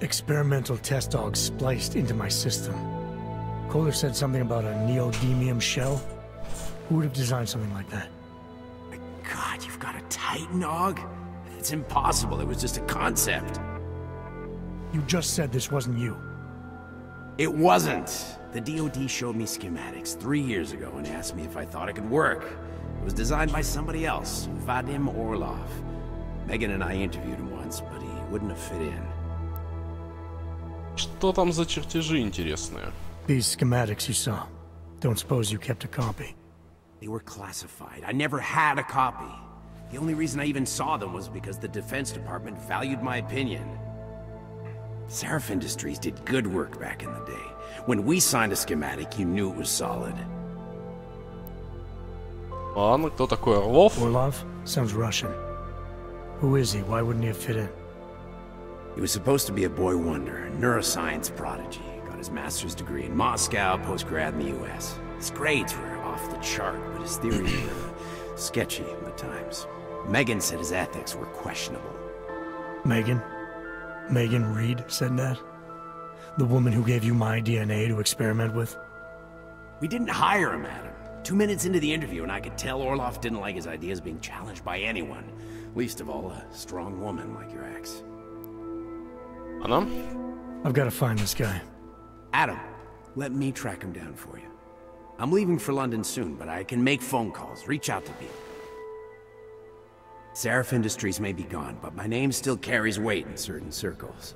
Experimental test Augs spliced into my system. Kohler said something about a neodymium shell. Who would have designed something like that? My God, you've got a Titan Aug? It's impossible. It was just a concept. You just said this wasn't you. It wasn't. The DoD showed me schematics 3 years ago and asked me if I thought it could work. It was designed by somebody else, Vadim Orlov. Megan and I interviewed him once, but he wouldn't have fit in. Что там за чертежи интересные? These schematics you saw. Don't suppose you kept a copy? They were classified. I never had a copy. The only reason I even saw them was because the Defense Department valued my opinion. Seraph Industries did good work back in the day. When we signed a schematic, you knew it was solid. Ладно, кто такой Орлов? Orlov? Sounds Russian. Who is he? Why wouldn't he have fit in? He was supposed to be a boy wonder, a neuroscience prodigy. Got his master's degree in Moscow, post-grad in the US. His grades were off the chart, but his theories were sketchy at times. Megan said his ethics were questionable. Megan? Megan Reed said that? The woman who gave you my DNA to experiment with? We didn't hire him, Adam. 2 minutes into the interview, and I could tell Orlov didn't like his ideas being challenged by anyone. Least of all, a strong woman like your ex. Она? I've got to find this guy. Adam, let me track him down for you. I'm leaving for London soon, but I can make phone calls, reach out to people. Seraph Industries may be gone, but my name still carries weight in certain circles.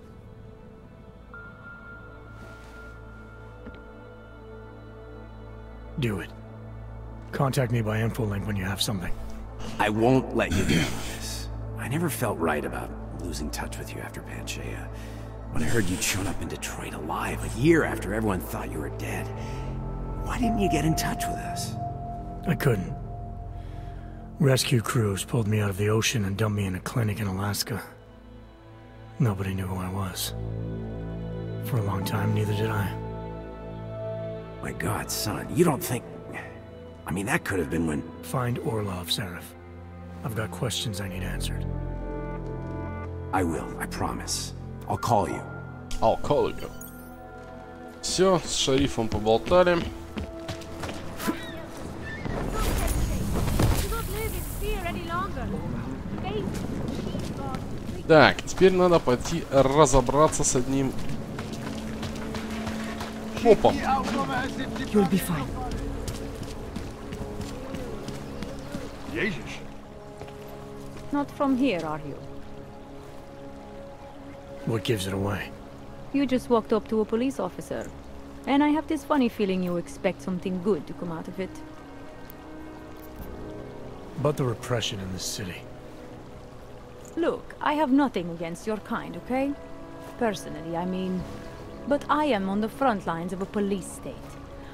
Do it. Contact me by infolink when you have something. I won't let you down on this. I never felt right about losing touch with you after Panchea. When I heard you'd shown up in Detroit alive a year after everyone thought you were dead, why didn't you get in touch with us? I couldn't. Rescue crews pulled me out of the ocean and dumped me in a clinic in Alaska. Nobody knew who I was. For a long time, neither did I. My God, son, you don't think... I mean, that could have been when... Find Orlov, Seraph. I've got questions I need answered. I will, I promise. I'll call you. I'll call you. Все, с шерифом поболтали. Так, теперь надо пойти разобраться с одним копом. You'll be fine. Not from here, are you? What gives it away? You just walked up to a police officer. And I have this funny feeling you expect something good to come out of it. About the repression in this city. Look, I have nothing against your kind, okay? Personally, I mean. But I am on the front lines of a police state.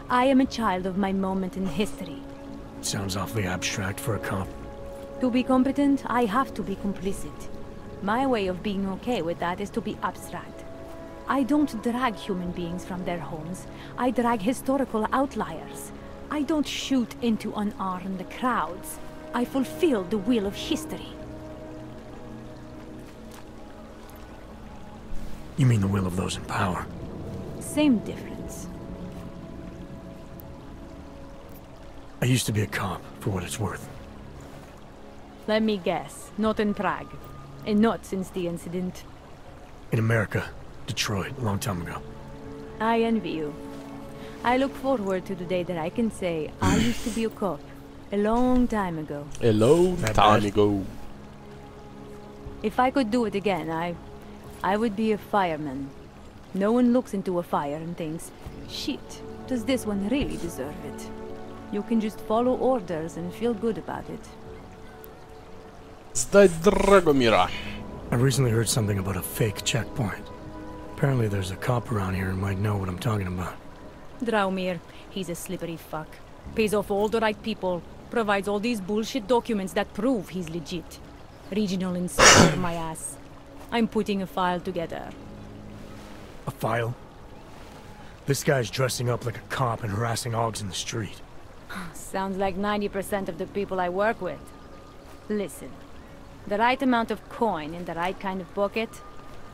I am a child of my moment in history. Sounds awfully abstract for a cop. To be competent, I have to be complicit. My way of being okay with that is to be abstract. I don't drag human beings from their homes. I drag historical outliers. I don't shoot into unarmed crowds. I fulfill the will of history. You mean the will of those in power? Same difference. I used to be a cop, for what it's worth. Let me guess. Not in Prague. And not since the incident. In America. Detroit, a long time ago. I envy you. I look forward to the day that I can say I used to be a cop. A long time ago. A long time ago. If I could do it again, I would be a fireman. No one looks into a fire and thinks, shit, does this one really deserve it? You can just follow orders and feel good about it. Сдать Драгомира. I recently heard something about a fake checkpoint. Apparently there's a cop around here who might know what I'm talking about. Draumir, he's a slippery fuck. Pays off all the right people. Provides all these bullshit documents that prove he's legit. Regional inspector, my ass. I'm putting a file together. A file? This guy's dressing up like a cop and harassing Augs in the street. Sounds like 90% of the people I work with. Listen, the right amount of coin in the right kind of pocket,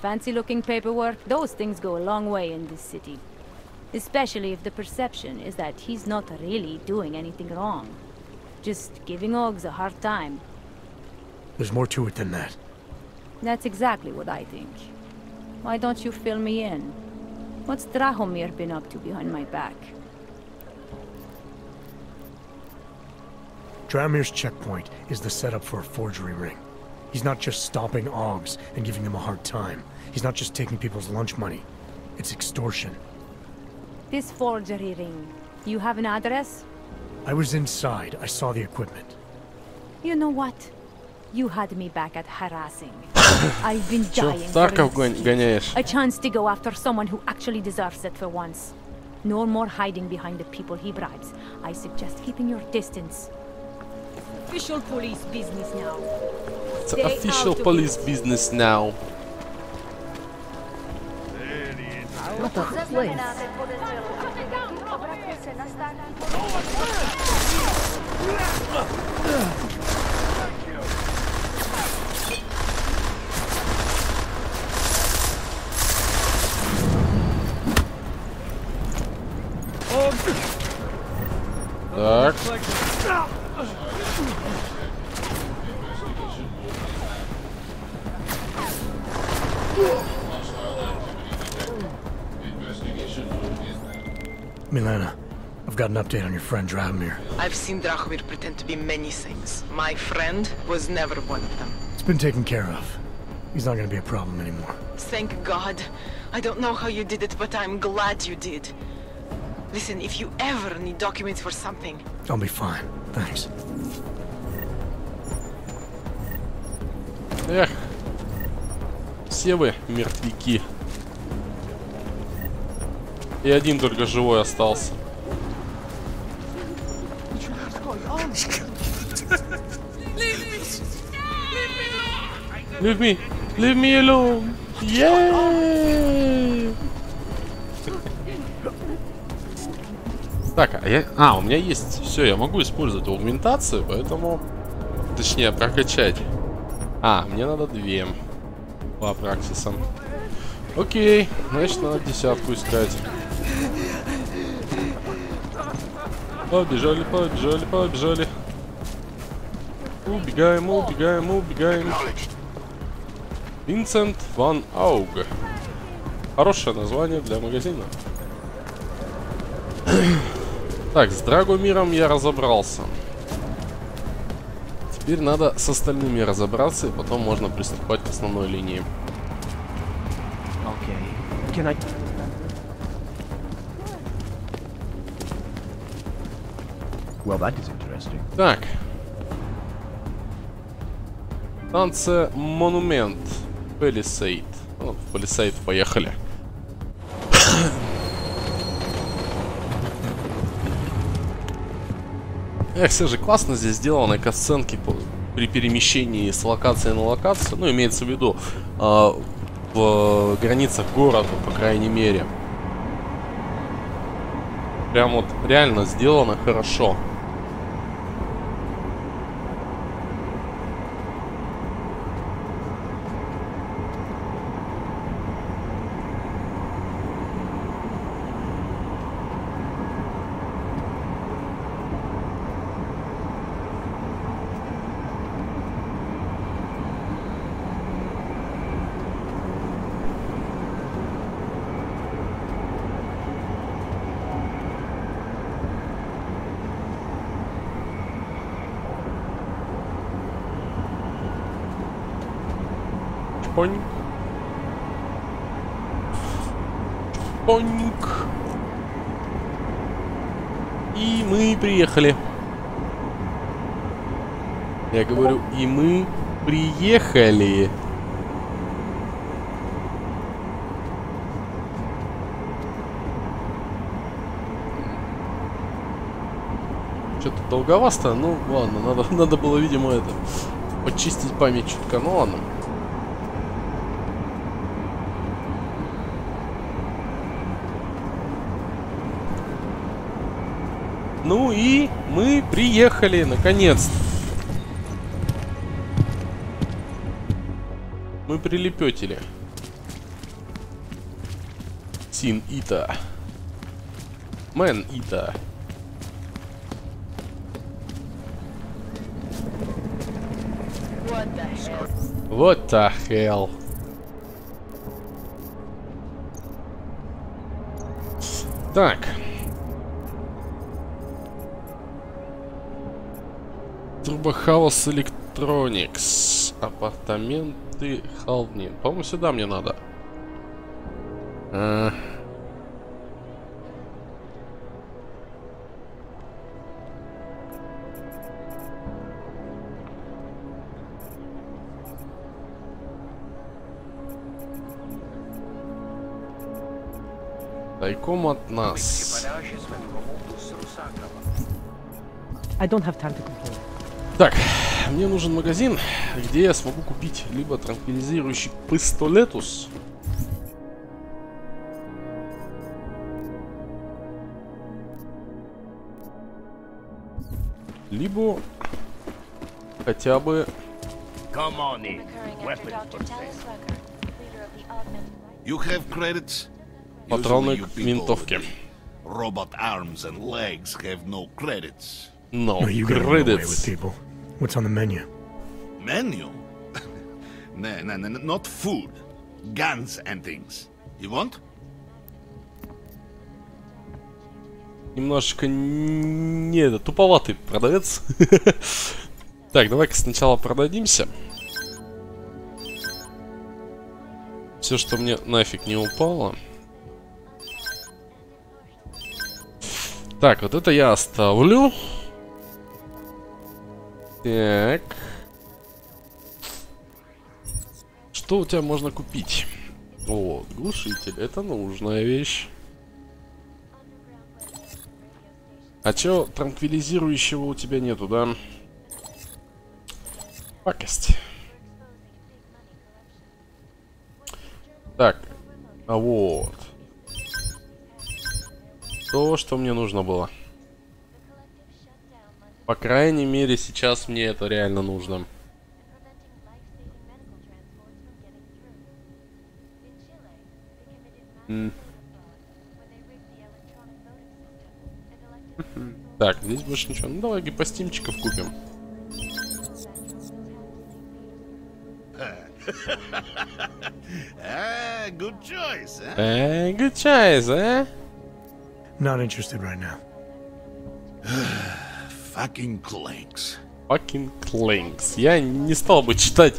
fancy-looking paperwork, those things go a long way in this city. Especially if the perception is that he's not really doing anything wrong. Just giving Augs a hard time. There's more to it than that. That's exactly what I think. Why don't you fill me in? What's Drahomir been up to behind my back? Draumir's checkpoint is the setup for a forgery ring. He's not just stopping Augs and giving them a hard time. He's not just taking people's lunch money. It's extortion. This forgery ring, you have an address? I was inside. I saw the equipment. You know what? You had me back at harassing. I've been dying for a chance to go after someone who actually deserves it for once. No more hiding behind the people he bribes. I suggest keeping your distance. Official police business now. It's official police business now. What a place. Так. Milena, I've got an update on your friend Drahomir. I've seen Drahomir pretend to be many things. My friend was never one of them. It's been taken care of. He's not gonna be a problem anymore. Thank God. I don't know how you did it, but I'm glad you did. Listen, if you ever need documents for something... I'll be fine. Thanks. Эх. Все вы мертвяки. И один только живой остался. Leave me! Leave me alone! Yeah! Так, у меня есть... Все, я могу использовать аугментацию, поэтому... Точнее, прокачать. Мне надо 2. По праксисам. Окей, значит, надо 10-ку искать. Побежали, побежали, побежали. Убегаем, убегаем, убегаем. Винсент ван Ауг. Хорошее название для магазина. Так, с Драгомиром я разобрался. Теперь надо с остальными разобраться, и потом можно приступать к основной линии. Well, that is interesting. Так. Станция Монумент. Палисейд. Ну, в Палисейд поехали. Эх, все же классно здесь сделаны касценки при перемещении с локации на локацию. Ну, имеется в виду в границах города, по крайней мере. Прям вот реально сделано хорошо. Чпоньк. Чпоньк. И мы приехали. Я говорю, и мы приехали. Что-то долговасто, ну ладно, надо было, видимо, это почистить память чутка, ну ладно. Ну и мы приехали, наконец-то. Мы прилепетили. Син Ита. Мэн Ита. What the hell? Так. Турбохаус Electronics. Апартаменты Хални. По-моему, сюда мне надо. Тайком от нас. I don't have time to complain. Так, мне нужен магазин, где я смогу купить либо транквилизирующий пистолетус, либо хотя бы патроны к винтовке. Robot arms and legs have no credits. No you get away with credits. people. What's on the menu? Menu? No, not food. Guns and things. You want? Немножечко туповатый продавец. Так, давай-ка сначала продадимся. Все, что мне нафиг не упало. Так, вот это я оставлю. Так. Что у тебя можно купить? Вот, глушитель. Это нужная вещь. А чё транквилизирующего у тебя нету, да? Пакость. Так. А вот. То, что мне нужно было. По крайней мере, сейчас мне это реально нужно. Так, здесь больше ничего. Ну давай гипостимчиков купим. Good choice, Good choice, eh? Not interested right now. Fucking clanks. Fucking clanks. Я не стал бы читать,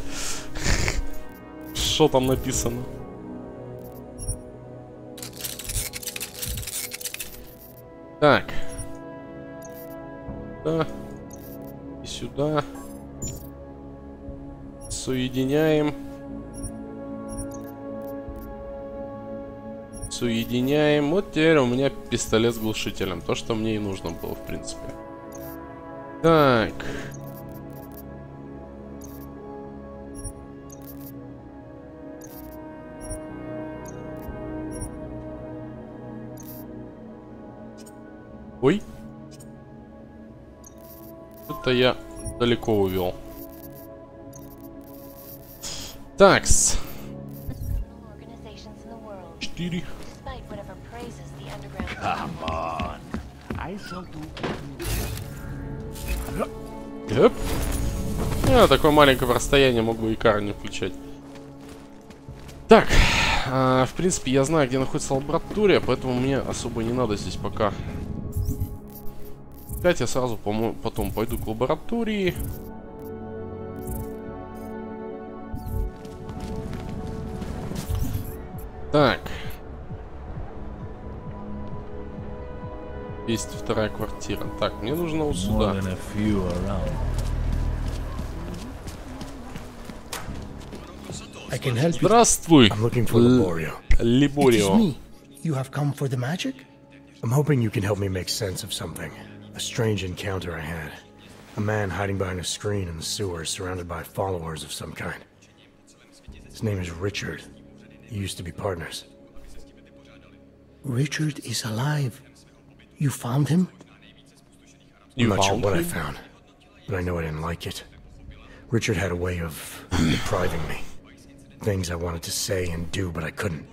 что там написано. Так. Да. И сюда. Соединяем. Соединяем. Вот теперь у меня пистолет с глушителем. То, что мне и нужно было, в принципе. Так. Ой. Это я далеко увел. Такс. 4. Yep. Я такое маленькое расстояние мог бы и кар не включать. Так, в принципе, я знаю, где находится лаборатория, поэтому мне особо не надо здесь пока. Опять я сразу потом пойду к лаборатории. Так. 202-я квартира. Так, мне нужно вот сюда. I can help you. Здравствуй, I'm looking for Liborio. Liborio. You have come for the magic? I'm hoping you can help me make sense of something. A strange encounter I had. A man hiding behind a screen in the sewers, surrounded by followers of some kind. His name is Richard. He used to be partners. Richard is alive. You found him? I'm not sure what I found, but I know I didn't like it. Richard had a way of depriving me. Things I wanted to say and do, but I couldn't.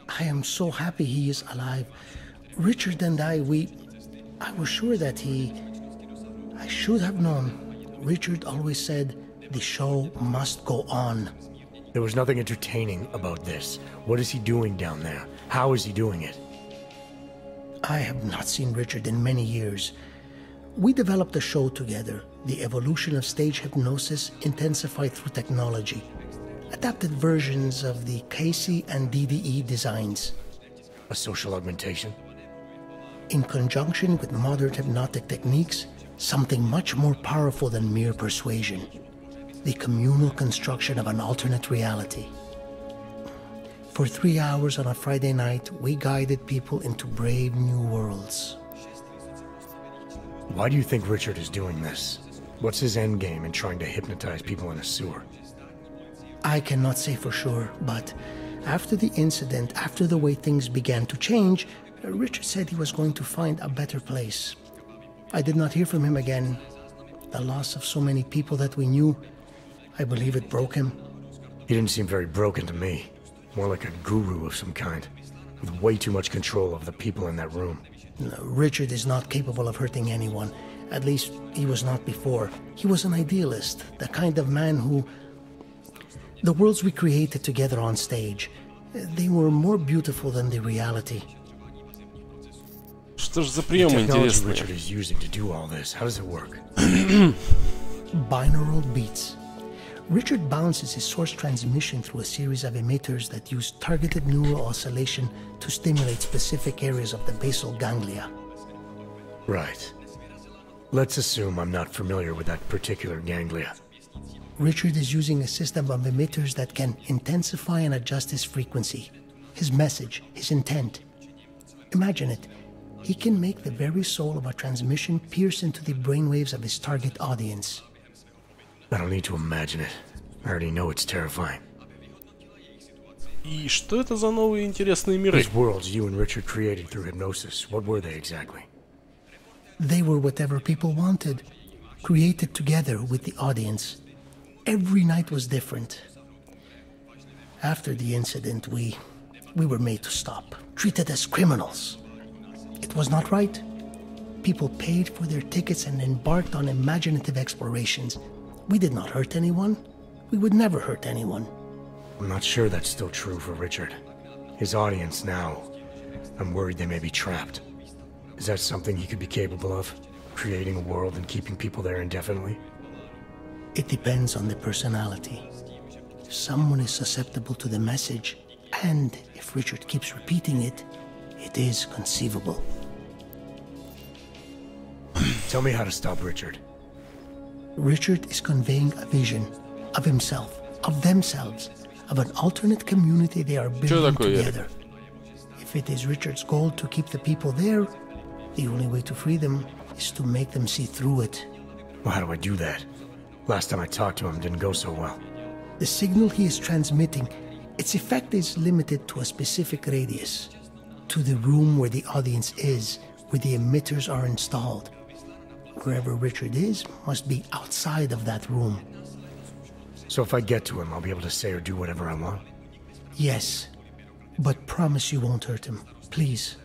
I am so happy he is alive. Richard and I was sure that I should have known. Richard always said the show must go on. There was nothing entertaining about this. What is he doing down there? How is he doing it? I have not seen Richard in many years. We developed a show together, the evolution of stage hypnosis intensified through technology. Adapted versions of the KC and DDE designs. A social augmentation? In conjunction with modern hypnotic techniques, something much more powerful than mere persuasion. The communal construction of an alternate reality. For 3 hours on a Friday night, we guided people into brave new worlds. Why do you think Richard is doing this? What's his end game in trying to hypnotize people in a sewer? I cannot say for sure, but after the incident, after the way things began to change, Richard said he was going to find a better place. I did not hear from him again. The loss of so many people that we knew, I believe it broke him. He didn't seem very broken to me. More like a guru of some kind, with way too much control of the people in that room. No, Richard is not capable of hurting anyone. At least, he was not before. He was an idealist, the kind of man who... The worlds we created together on stage, they were more beautiful than the reality. Что ж за прием интересный? Richard is using to do all this. How does it work? Binaural beats. Richard bounces his source transmission through a series of emitters that use targeted neural oscillation to stimulate specific areas of the basal ganglia. Right. Let's assume I'm not familiar with that particular ganglia. Richard is using a system of emitters that can intensify and adjust his frequency, his message, his intent. Imagine it. He can make the very soul of a transmission pierce into the brainwaves of his target audience. I don't need to imagine it. I already know it's terrifying. И что это за новые интересные миры? These worlds you and Richard created through hypnosis, what were they exactly? They were whatever people wanted, created together with the audience. Every night was different. After the incident, we were made to stop, treated as criminals. It was not right. People paid for their tickets and embarked on imaginative explorations. We did not hurt anyone. We would never hurt anyone. I'm not sure that's still true for Richard. His audience now, I'm worried they may be trapped. Is that something he could be capable of? Creating a world and keeping people there indefinitely? It depends on the personality. If someone is susceptible to the message, and if Richard keeps repeating it, it is conceivable. Tell me how to stop Richard. Richard is conveying a vision of himself, of themselves, of an alternate community they are building together. If it is Richard's goal to keep the people there, the only way to free them is to make them see through it. Well, how do I do that? Last time I talked to him didn't go so well. The signal he is transmitting, its effect is limited to a specific radius, to the room where the audience is, where the emitters are installed. Wherever Richard is must be outside of that room. So if I get to him, I'll be able to say or do whatever I want? Yes, but promise you won't hurt him, please.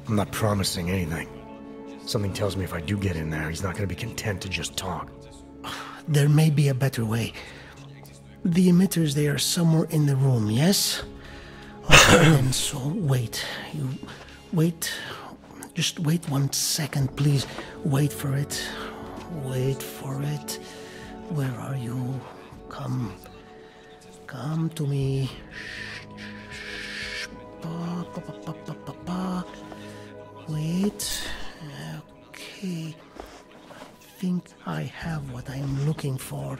I'm not promising anything. Something tells me if I do get in there, he's not going to be content to just talk. There may be a better way. The emitters, they are somewhere in the room, yes? Okay, then, so wait. You wait. Just wait 1 second, please. Wait for it. Wait for it. Where are you? Come to me. Shh. Wait. Okay. I think I have what I am looking for.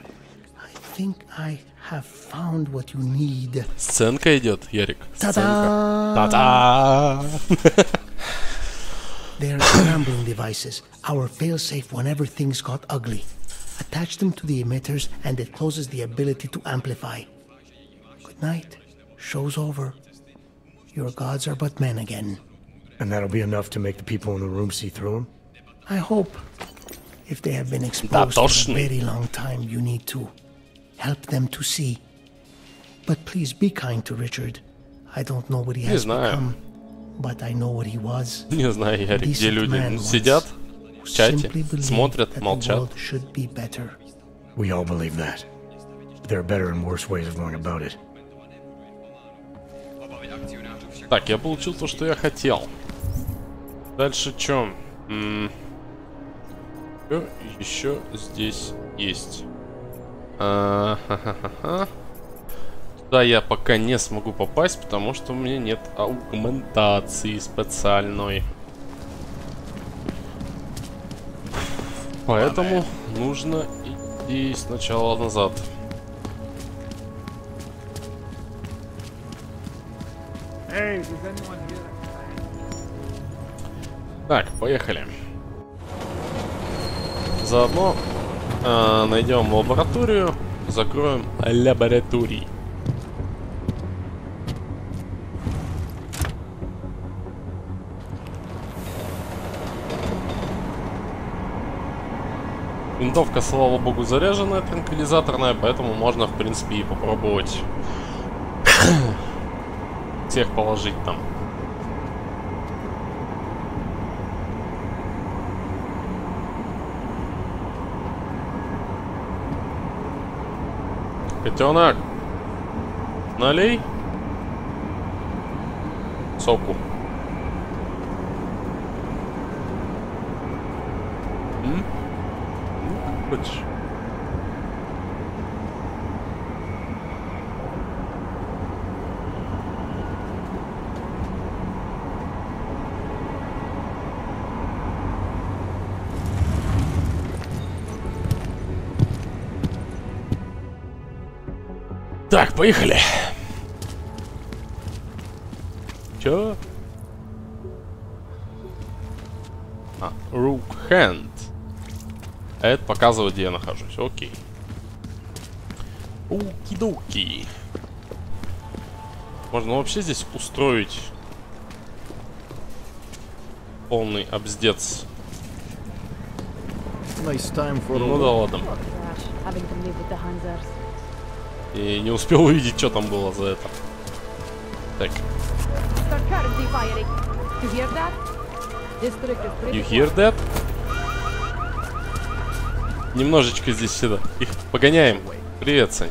I think I have found what you need. Сценка идет, Ярик. Та-да! Та-да! They are scrambling devices. Our failsafe whenever things got ugly. Attach them to the emitters and it closes the ability to amplify. Good night. Show's over. Your gods are but men again. And that'll be enough to make the people in the room see through them? I hope. If they have been exposed for a very long time, you need to help them to see. But please be kind to Richard. I don't know what he has become, but I know what he was. Не знаю, Ярик, где люди сидят в чате, смотрят, молчат. We all believe that. There are better and worse ways of going about it. Так, я получил то, что я хотел. Дальше что? Что еще здесь есть? Туда я пока не смогу попасть, потому что у меня нет аугментации специальной. Поэтому нужно идти сначала назад. Так, поехали. Заодно найдем лабораторию, закроем лабораторий. Винтовка, слава богу, заряженная, транквилизаторная, поэтому можно, в принципе, и попробовать всех положить там. Котенок, налей соку. Хочешь? Так, поехали. Чё? Rook hand. А это показывает, где я нахожусь. Окей. Оки-доки. Можно вообще здесь устроить полный обздец. Ну да ладно. И не успел увидеть, что там было за это. Так. You hear that? Немножечко здесь сюда. Их погоняем. Привет, Сань.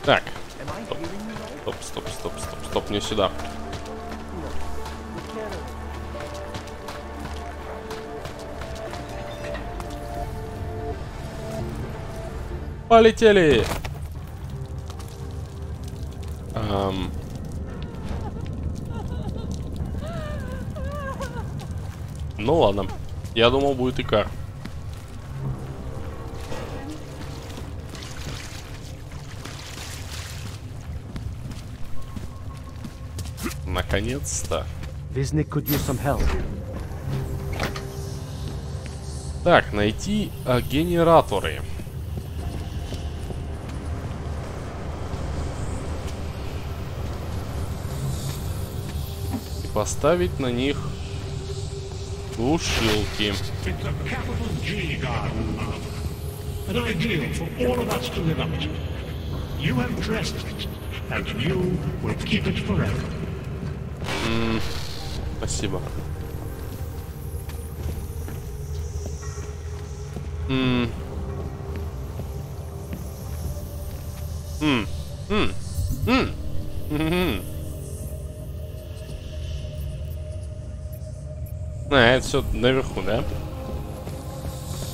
Так. Стоп, не сюда. Полетели! Ну ладно. Я думал, будет икар. Наконец-то. Так, найти генераторы. И поставить на них глушилки. Спасибо. Это все наверху, да?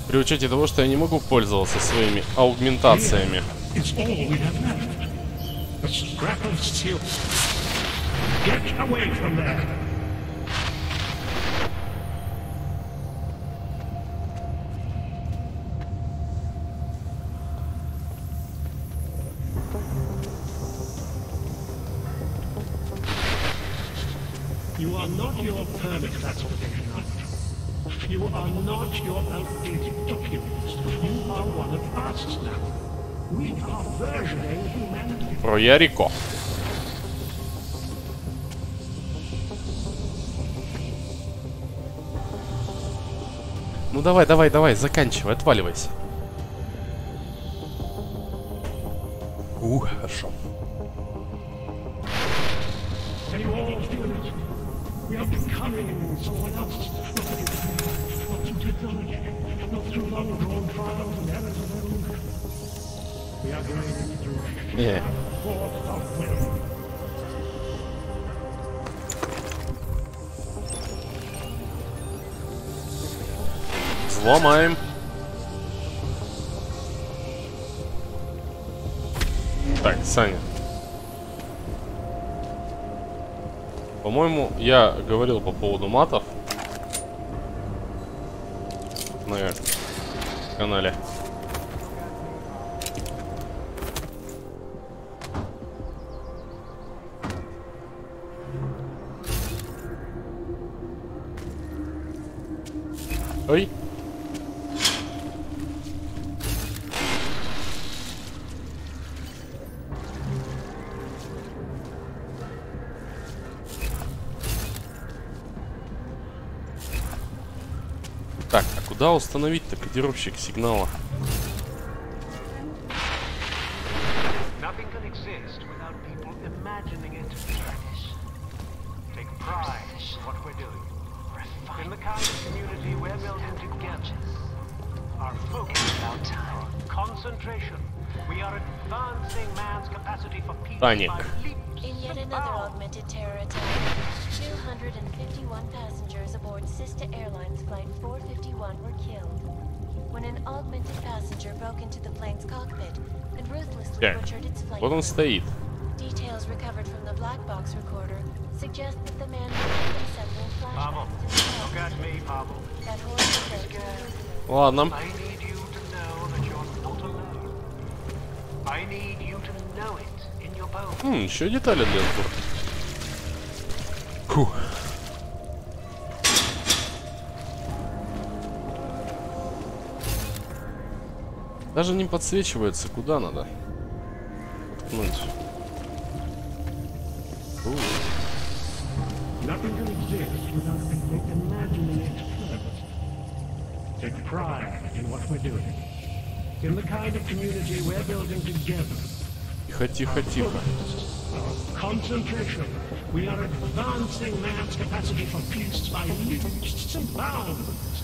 При учете того, что я не могу пользоваться своими аугментациями. It's all we have left. A scrap of steel. Get away from there. You are not your permit classification item. You are not your outdated documents. You are one of us now. We are versioning humanity. Про Ярико. Ну давай, давай, давай, заканчивай, отваливайся. Хорошо. We are becoming someone else. Not through technology, not through long-drawn trials and errors alone. We are going through Yeah. force of will. Взломаем. Так, Саня. По-моему, я говорил по поводу матов на канале. Ой. Так, а куда установить-то кодировщик сигнала? Таник. In yet another augmented terror attack, 251 passengers aboard sister airlines flight 451 were killed when an augmented passenger broke into the plane's cockpit and ruthlessly butchered its flight. Вот он стоит. Details recovered from the black box recorder suggest that the man had several flashbacks to the past. That horrible. Ладно. Еще детали для сборки. Фух. Даже не подсвечивается, куда надо ткнуть. Тихо, тихо, тихо. Concentration. We are advancing man's capacity for peace by leaps and bounds.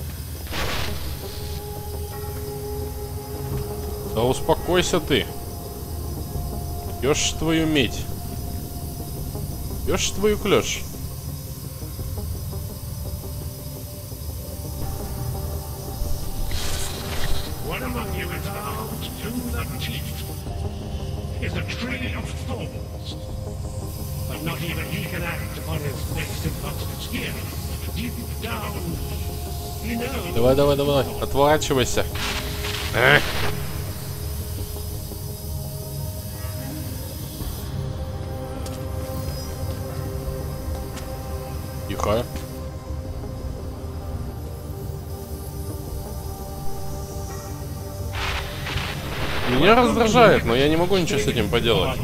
Да успокойся ты. Пьешь твою медь. Пьешь твою клёшь. One among you is armed to the teeth. Is a tree of thorns. But not even he can act upon his next imposter's here. Deep down, he knows. Давай, давай, давай, отворачивайся. Тихо. Меня раздражает, но я не могу ничего с этим поделать.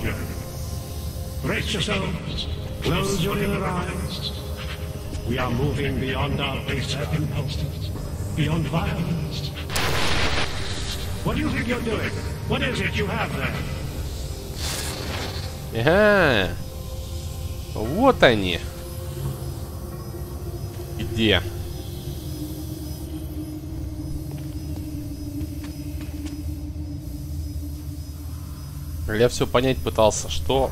Ага. Вот они. Где? Я все понять пытался, что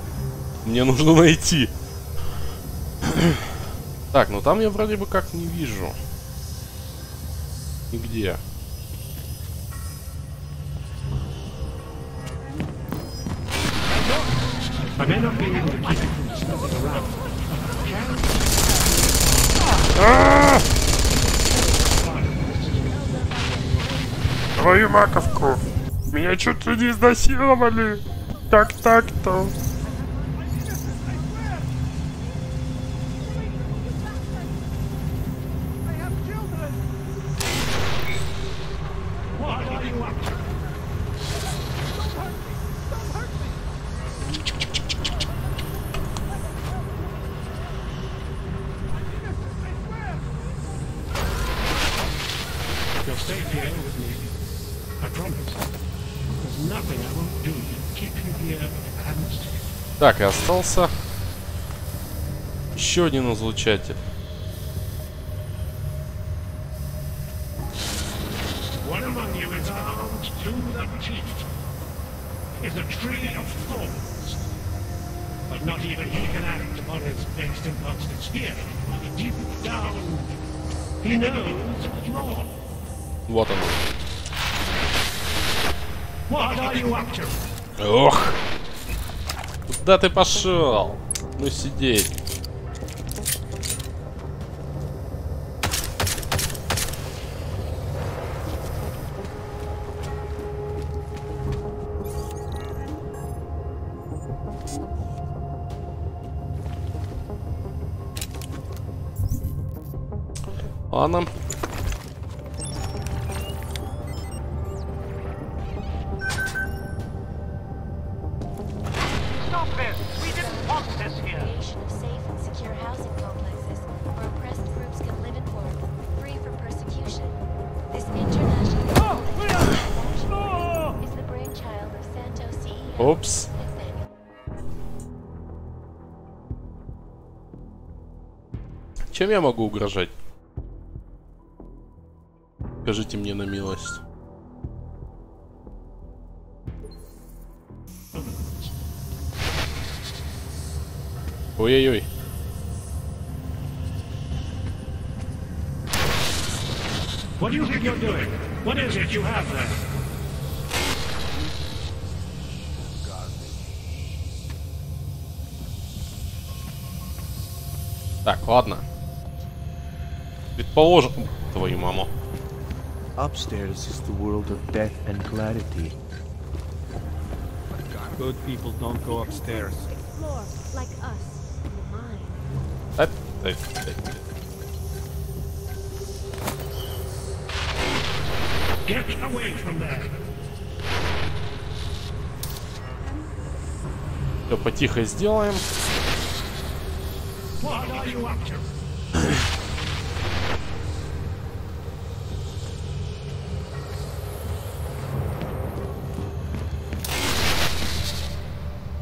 мне нужно найти. Так, ну там я вроде бы как не вижу. Нигде. I may not be able to keep it from snooping around. Твою маковку! Меня чуть ли не изнасиловали! Как так-то? Так, и остался еще один излучатель. Вот он. Ох! Куда ты пошел? Ну сидеть. Ладно. Опс. Чем я могу угрожать? Скажите мне на милость. Ой-ой-ой. What do you think you're doing? What is it you have there? Так, ладно. Предположим, твою маму. Upstairs is the world of death and clarity. Good people don't go upstairs. Explore, like us, in the mind. Get away from there. Все потихо сделаем. What are you up to?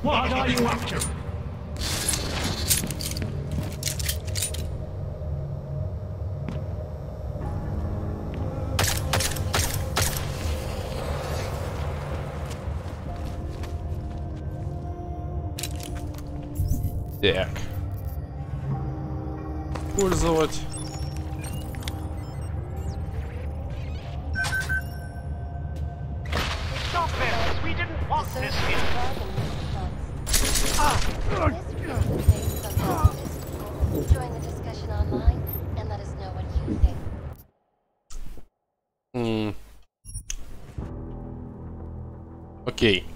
What are you up to? Так. Пользовать. Окей.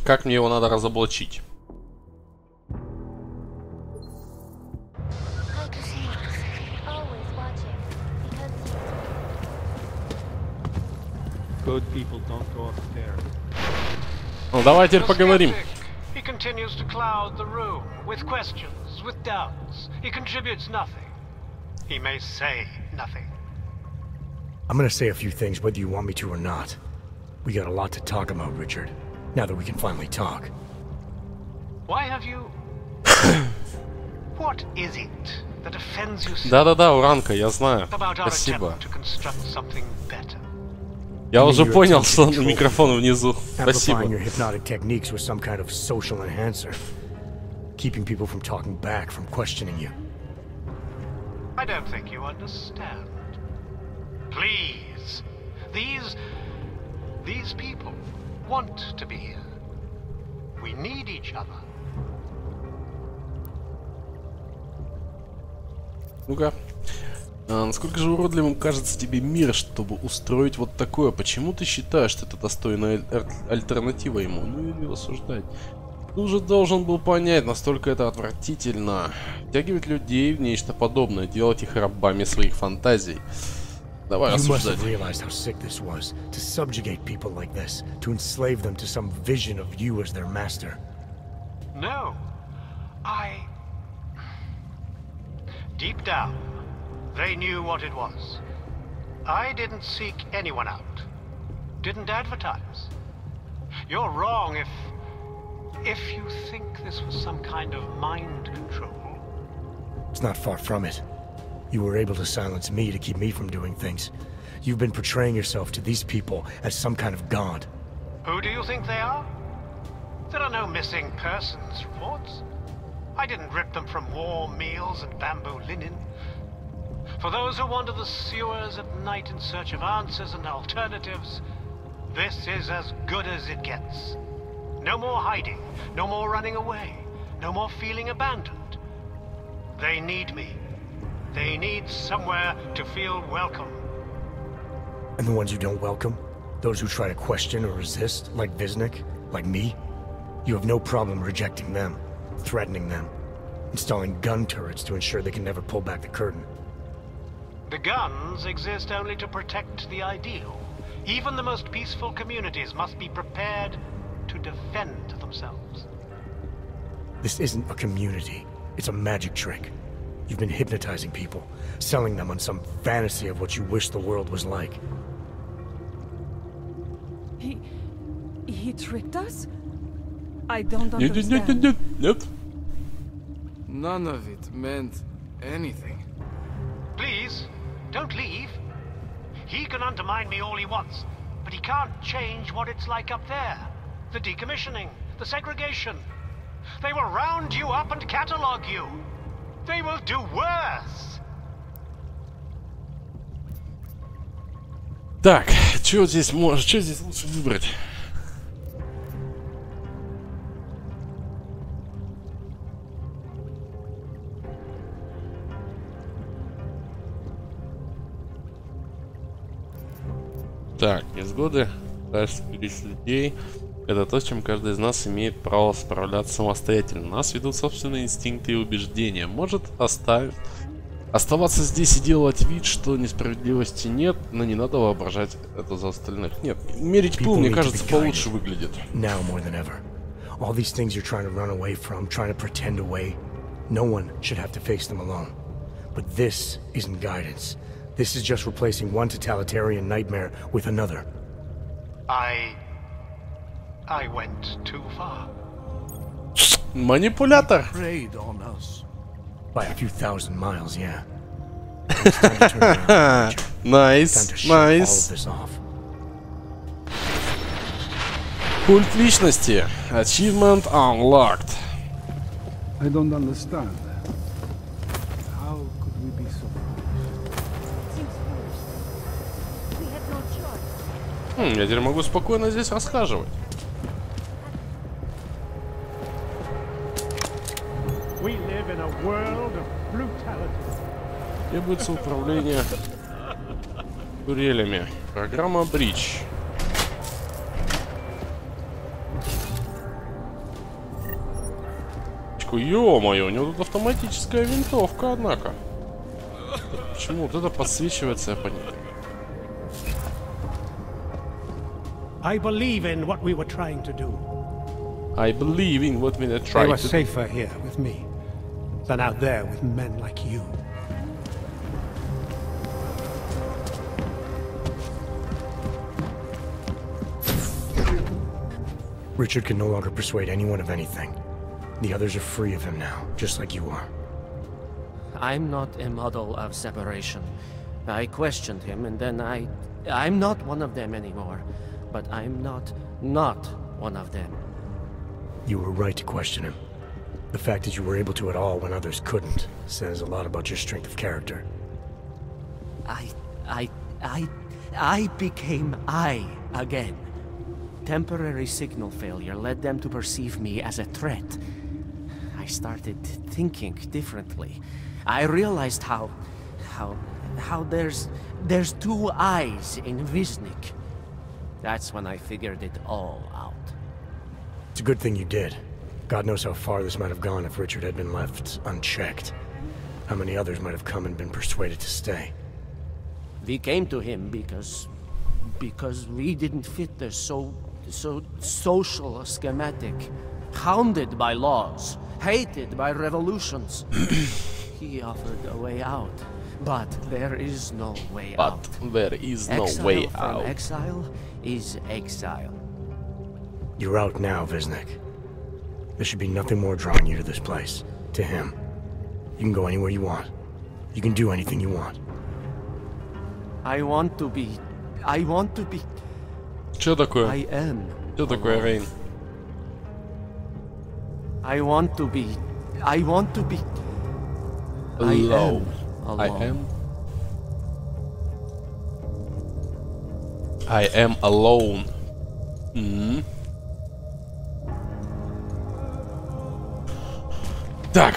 Как мне его надо разоблачить? Good people don't go upstairs. Ну давай теперь поговорим. He continues to cloud the room with questions, with doubts. He contributes nothing. He may say nothing. I'm gonna say a few things whether you want me to or not. We got a lot to talk about, Richard. Now that we can finally talk. Why have you... What is it that offends you so? Да-да-да, Уранка, я знаю. About our Спасибо. attempt to construct something better. Я уже понял, что микрофон внизу. Спасибо. Amplifying your hypnotic techniques was some kind of social enhancer. Keeping people from talking back, from questioning you. I don't think you understand. Please. These people want to be here. We need each other. Ну-ка. Насколько же уродливым кажется тебе мир, чтобы устроить вот такое? Почему ты считаешь, что это достойная альтернатива ему? Ну или рассуждать. Ты уже должен был понять, настолько это отвратительно. Втягивать людей в нечто подобное, делать их рабами своих фантазий. Давай рассуждать. No. Deep down, they knew what it was. I didn't seek anyone out. Didn't advertise. You're wrong if you think this was some kind of mind control. It's not far from it. You were able to silence me to keep me from doing things. You've been portraying yourself to these people as some kind of god. Who do you think they are? There are no missing persons reports. I didn't rip them from warm meals and bamboo linen. For those who wander the sewers at night in search of answers and alternatives, this is as good as it gets. No more hiding, no more running away, no more feeling abandoned. They need me. They need somewhere to feel welcome. And the ones you don't welcome? Those who try to question or resist, like Visnik, like me? You have no problem rejecting them, threatening them, installing gun turrets to ensure they can never pull back the curtain. The guns exist only to protect the ideal. Even the most peaceful communities must be prepared to defend themselves. This isn't a community. It's a magic trick. You've been hypnotizing people, selling them on some fantasy of what you wish the world was like. He tricked us? I don't understand. Нет. None of it meant anything. Please, don't leave. He can undermine me all he wants, but he can't change what it's like up there. The decommissioning, the segregation. They will round you up and catalog you. They will do worse. Так, что здесь лучше выбрать? Так, невзгоды, дальше людей. Это то, с чем каждый из нас имеет право справляться самостоятельно. Нас ведут собственные инстинкты и убеждения. Может оставаться здесь и делать вид, что несправедливости нет, но не надо воображать это за остальных. Нет, мерить пыл, мне кажется, получше выглядит. Now more than ever. All these things you're trying to run away from, trying to pretend away, no one should have to face them alone. But this isn't guidance. This is just replacing one totalitarian nightmare with another. I went too far. Манипулятор. Preyed on us. By a few thousand miles, yeah. Nice, nice. Культ личности. Achievement unlocked. I don't understand. How could we be so foolish? Я теперь могу спокойно здесь расхаживать. We live in a world of brutality. Требуется управление турелями. Программа ТВИТЧ. Ё-моё, у него тут автоматическая винтовка, однако. Почему вот это подсвечивается, я понимаю. I believe in what we were trying to do. I believe in what we are trying to do. They were safer here with me than out there with men like you. Richard can no longer persuade anyone of anything. The others are free of him now, just like you are. I'm not a model of separation. I questioned him, and then I'm not one of them anymore. But I'm not one of them. You were right to question him. The fact that you were able to at all when others couldn't says a lot about your strength of character. I became I again. temporary signal failure led them to perceive me as a threat. I started thinking differently. I realized how there's two eyes in Wisnik. That's when I figured it all out. It's a good thing you did. God knows how far this might have gone if Richard had been left unchecked. How many others might have come and been persuaded to stay. We came to him because we didn't fit the so social schematic. Hounded by laws, hated by revolutions. He offered a way out. But there is no way out. There is no way out. From exile is exile. You're out now, Wisnik. There should be nothing more drawing you to this place. To him. You can go anywhere you want. You can do anything you want. I want to be... Что такое? I am. Что такое, Рейн? I want to be... Alone. I am alone. Так,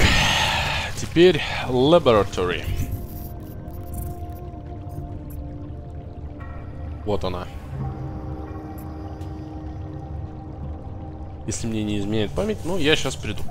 теперь laboratory. Вот она. Если мне не изменяет память, ну я сейчас приду.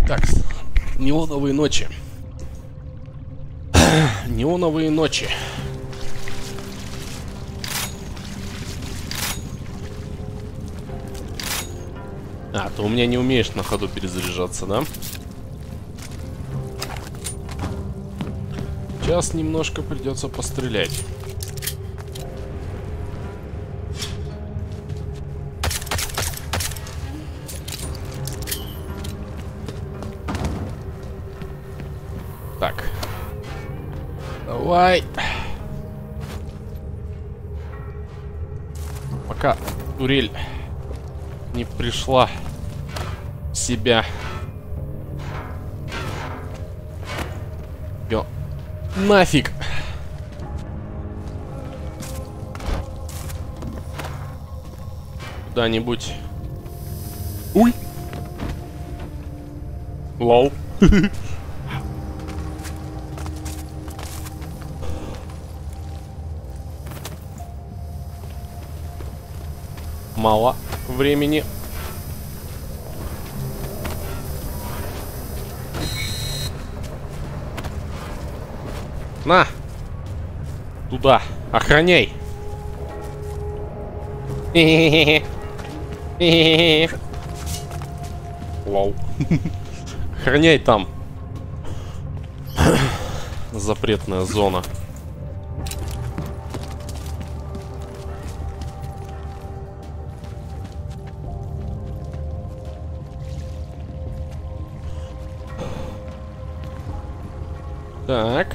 Так, неоновые ночи. Неоновые ночи. А, ты у меня не умеешь на ходу перезаряжаться, да? Сейчас немножко придется пострелять. Так. Давай. Пока турель не пришла в себя. Ё. Нафиг. Куда-нибудь. Уй. Лол. Мало времени. На! Туда! Охраняй! Лол. Охраняй там. Запретная зона. Так.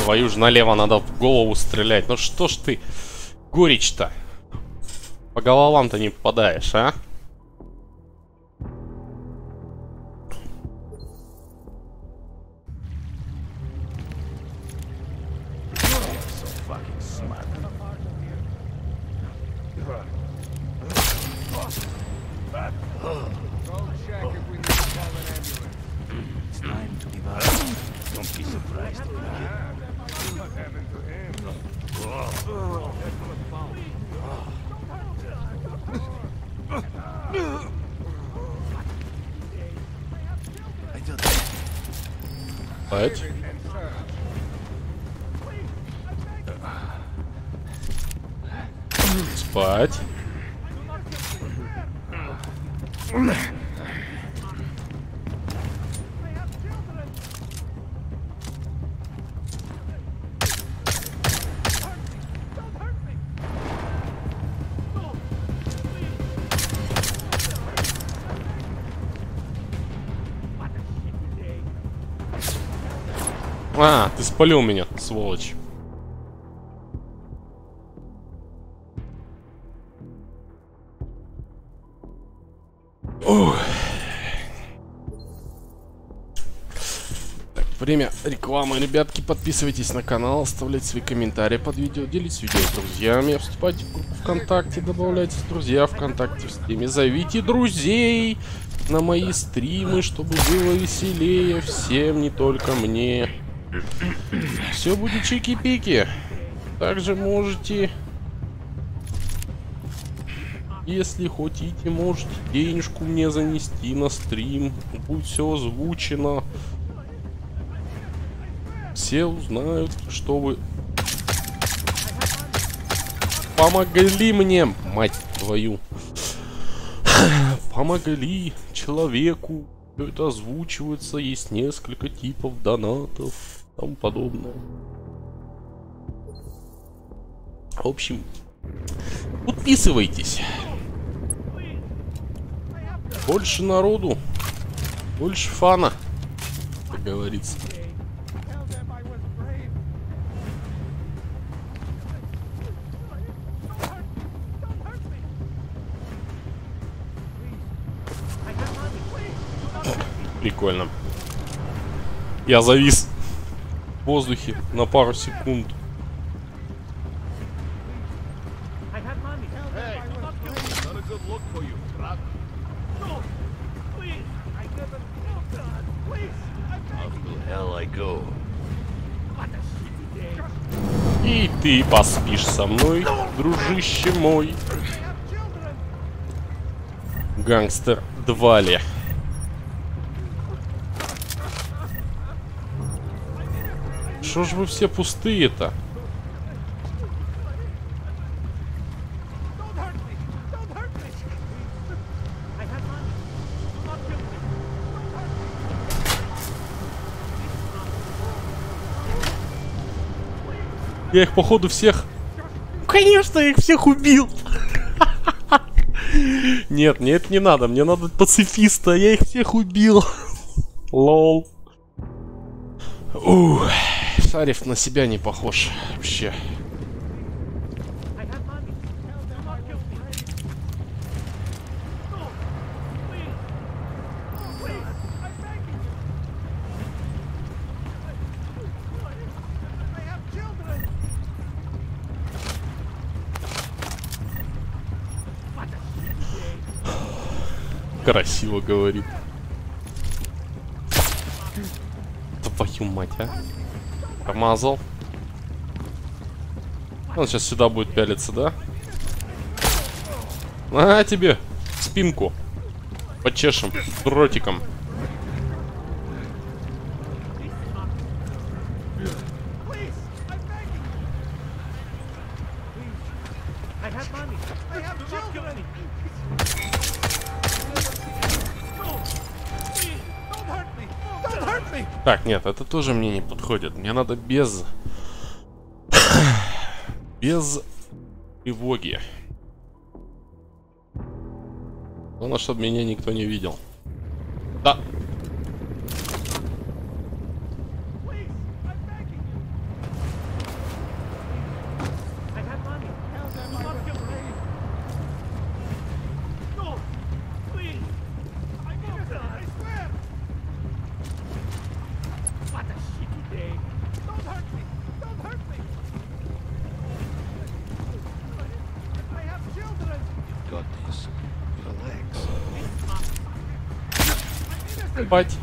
Твою ж налево надо в голову стрелять. Ну что ж ты, горечь-то? По головам-то не попадаешь, а? Спать. Спать. А, ты спалил меня, сволочь. Ух. Так, время рекламы, ребятки. Подписывайтесь на канал, оставляйте свои комментарии под видео, делитесь видео с друзьями, вступайте в группу ВКонтакте, добавляйтесь в друзья ВКонтакте, в Steam, зовите друзей на мои стримы, чтобы было веселее всем, не только мне. Все будет чики-пики. Также можете, если хотите, можете денежку мне занести на стрим. Будет все озвучено. Все узнают, что вы помогли мне, мать твою. Помогли человеку. Все это озвучивается. Есть несколько типов донатов. Тому подобное. В общем, подписывайтесь. Больше народу, больше фана, как говорится. Прикольно. Я завис в воздухе на пару секунд. И ты поспишь со мной, дружище мой. Гангстер 2 ли? Что ж вы все пустые-то? Я их походу всех... Конечно, я их всех убил! Нет, мне это не надо. Мне надо пацифиста. Я их всех убил. Лол. Шариф на себя не похож вообще. Красиво говорит. Твою мать, а? Промазал. Он сейчас сюда будет пялиться, да? На тебе спинку. Почешем дротиком. Так, нет, это тоже мне не подходит. Мне надо без... без тревоги. Главное, чтобы меня никто не видел. Да. Бать.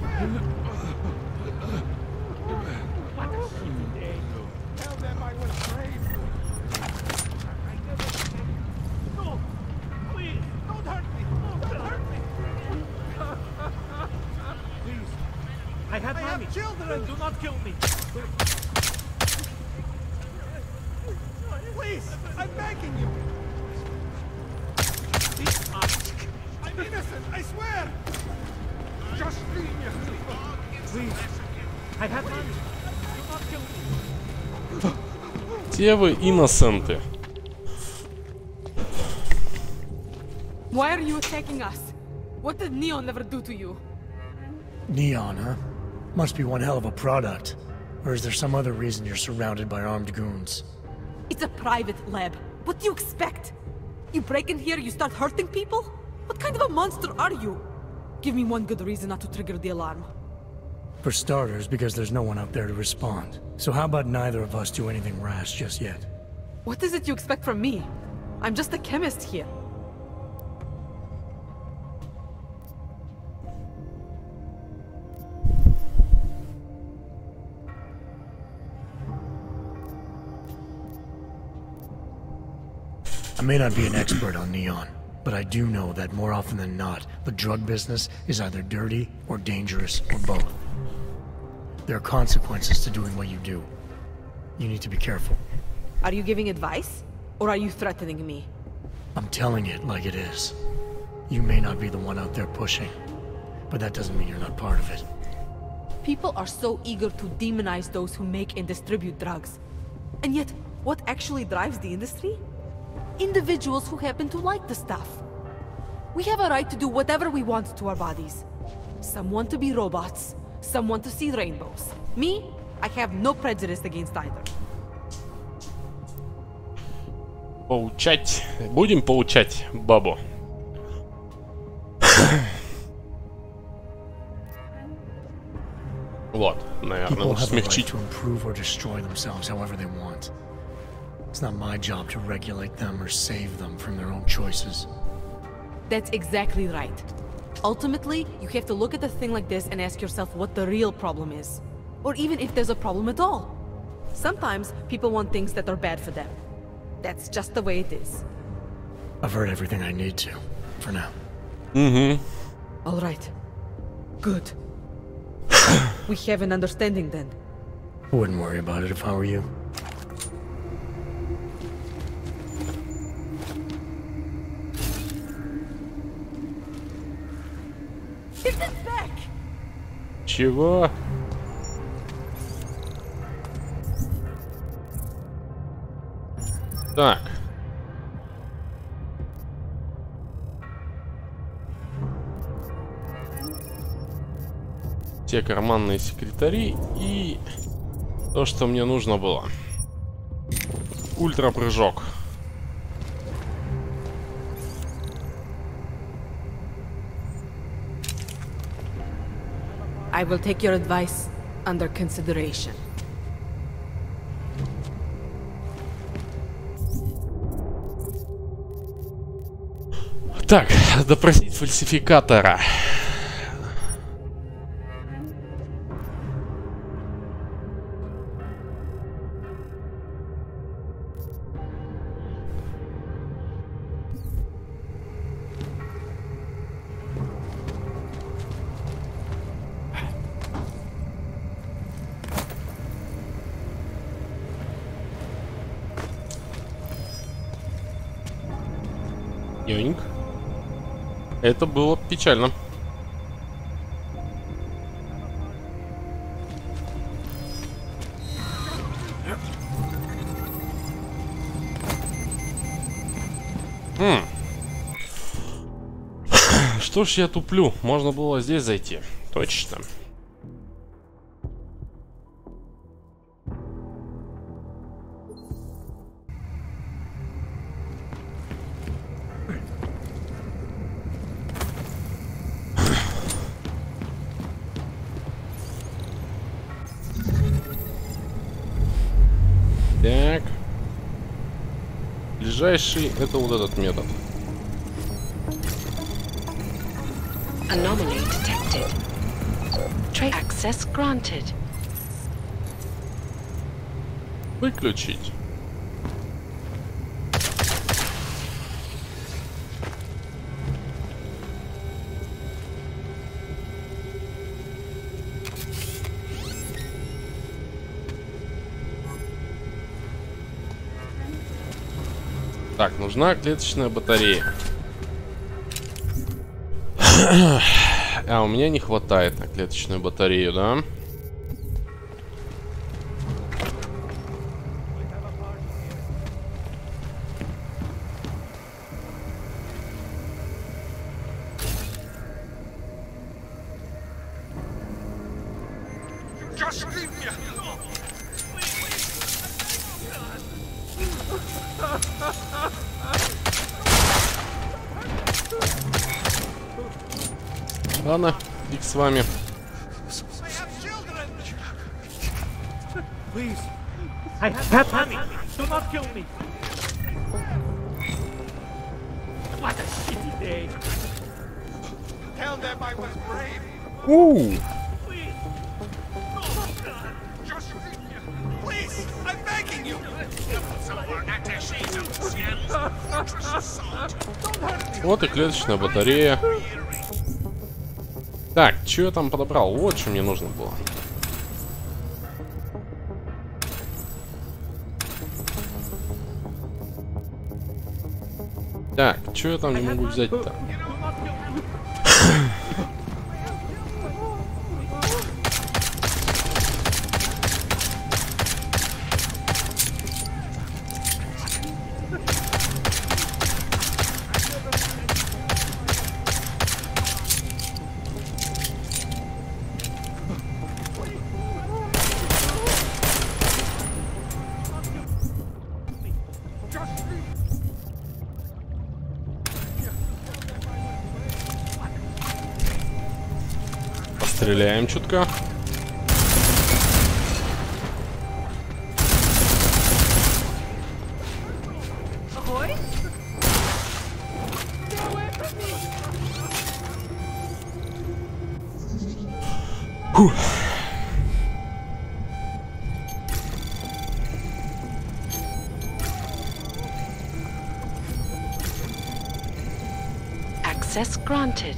Все вы инносенты. Why are you attacking us? What did Neon ever do to you? Neon, huh? Must be one hell of a product. Or is there some other reason you're surrounded by armed goons? It's a private lab. What do you expect? You break in here, you start hurting people? What kind of a monster are you? Give me one good reason not to trigger the alarm. For starters, because there's no one out there to respond. So how about neither of us do anything rash just yet? What is it you expect from me? I'm just a chemist here. I may not be an expert on Neon, but I do know that more often than not, the drug business is either dirty or dangerous or both. There are consequences to doing what you do. You need to be careful. Are you giving advice? Or are you threatening me? I'm telling it like it is. You may not be the one out there pushing, but that doesn't mean you're not part of it. People are so eager to demonize those who make and distribute drugs. And yet, what actually drives the industry? Individuals who happen to like the stuff. We have a right to do whatever we want to our bodies. Some want to be robots. Some want to see rainbows. Me, I have no prejudice against either. Поучать. Будем поучать бабу. Вот, наверное, лучше смягчить. It's not my job to regulate them or save them from their own choices. That's exactly right. Ultimately, you have to look at a thing like this and ask yourself what the real problem is. Or even if there's a problem at all. Sometimes people want things that are bad for them. That's just the way it is. I've heard everything I need to, for now. Угу. All right. Good. We have an understanding then. I wouldn't worry about it if I were you. Give this back! Чего? Так. Те карманные секретари и то, что мне нужно было. Ультрапрыжок. I will take your advice under consideration. Так, допросить фальсификатора. Йоинг. Это было печально. Что ж я туплю? Можно было здесь зайти. Точно. Так. Ближайший это вот этот метод. Anomaly detected. Trade access granted. Выключить. Так, нужна клеточная батарея. А у меня не хватает на клеточную батарею, да? Ладно, фиг с вами. Please, I have money. Do not kill me. What a shitty day. Tell them I was brave. Ooh. Please, I'm begging you. Вот и клеточная батарея. Так, что я там подобрал? Вот что мне нужно было. Так, что я там не могу взять-то? Стреляем чутка. Фух. Access granted.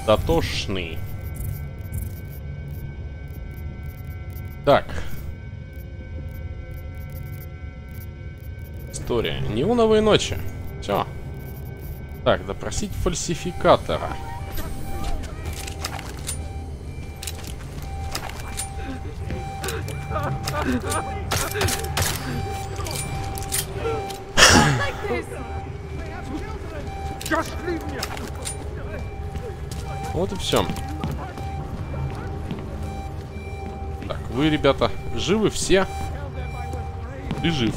Дотошный. Так. История. Неоновые ночи. Все. Так, допросить фальсификатора. Вот и все. Так, вы, ребята, живы все? Ты жив.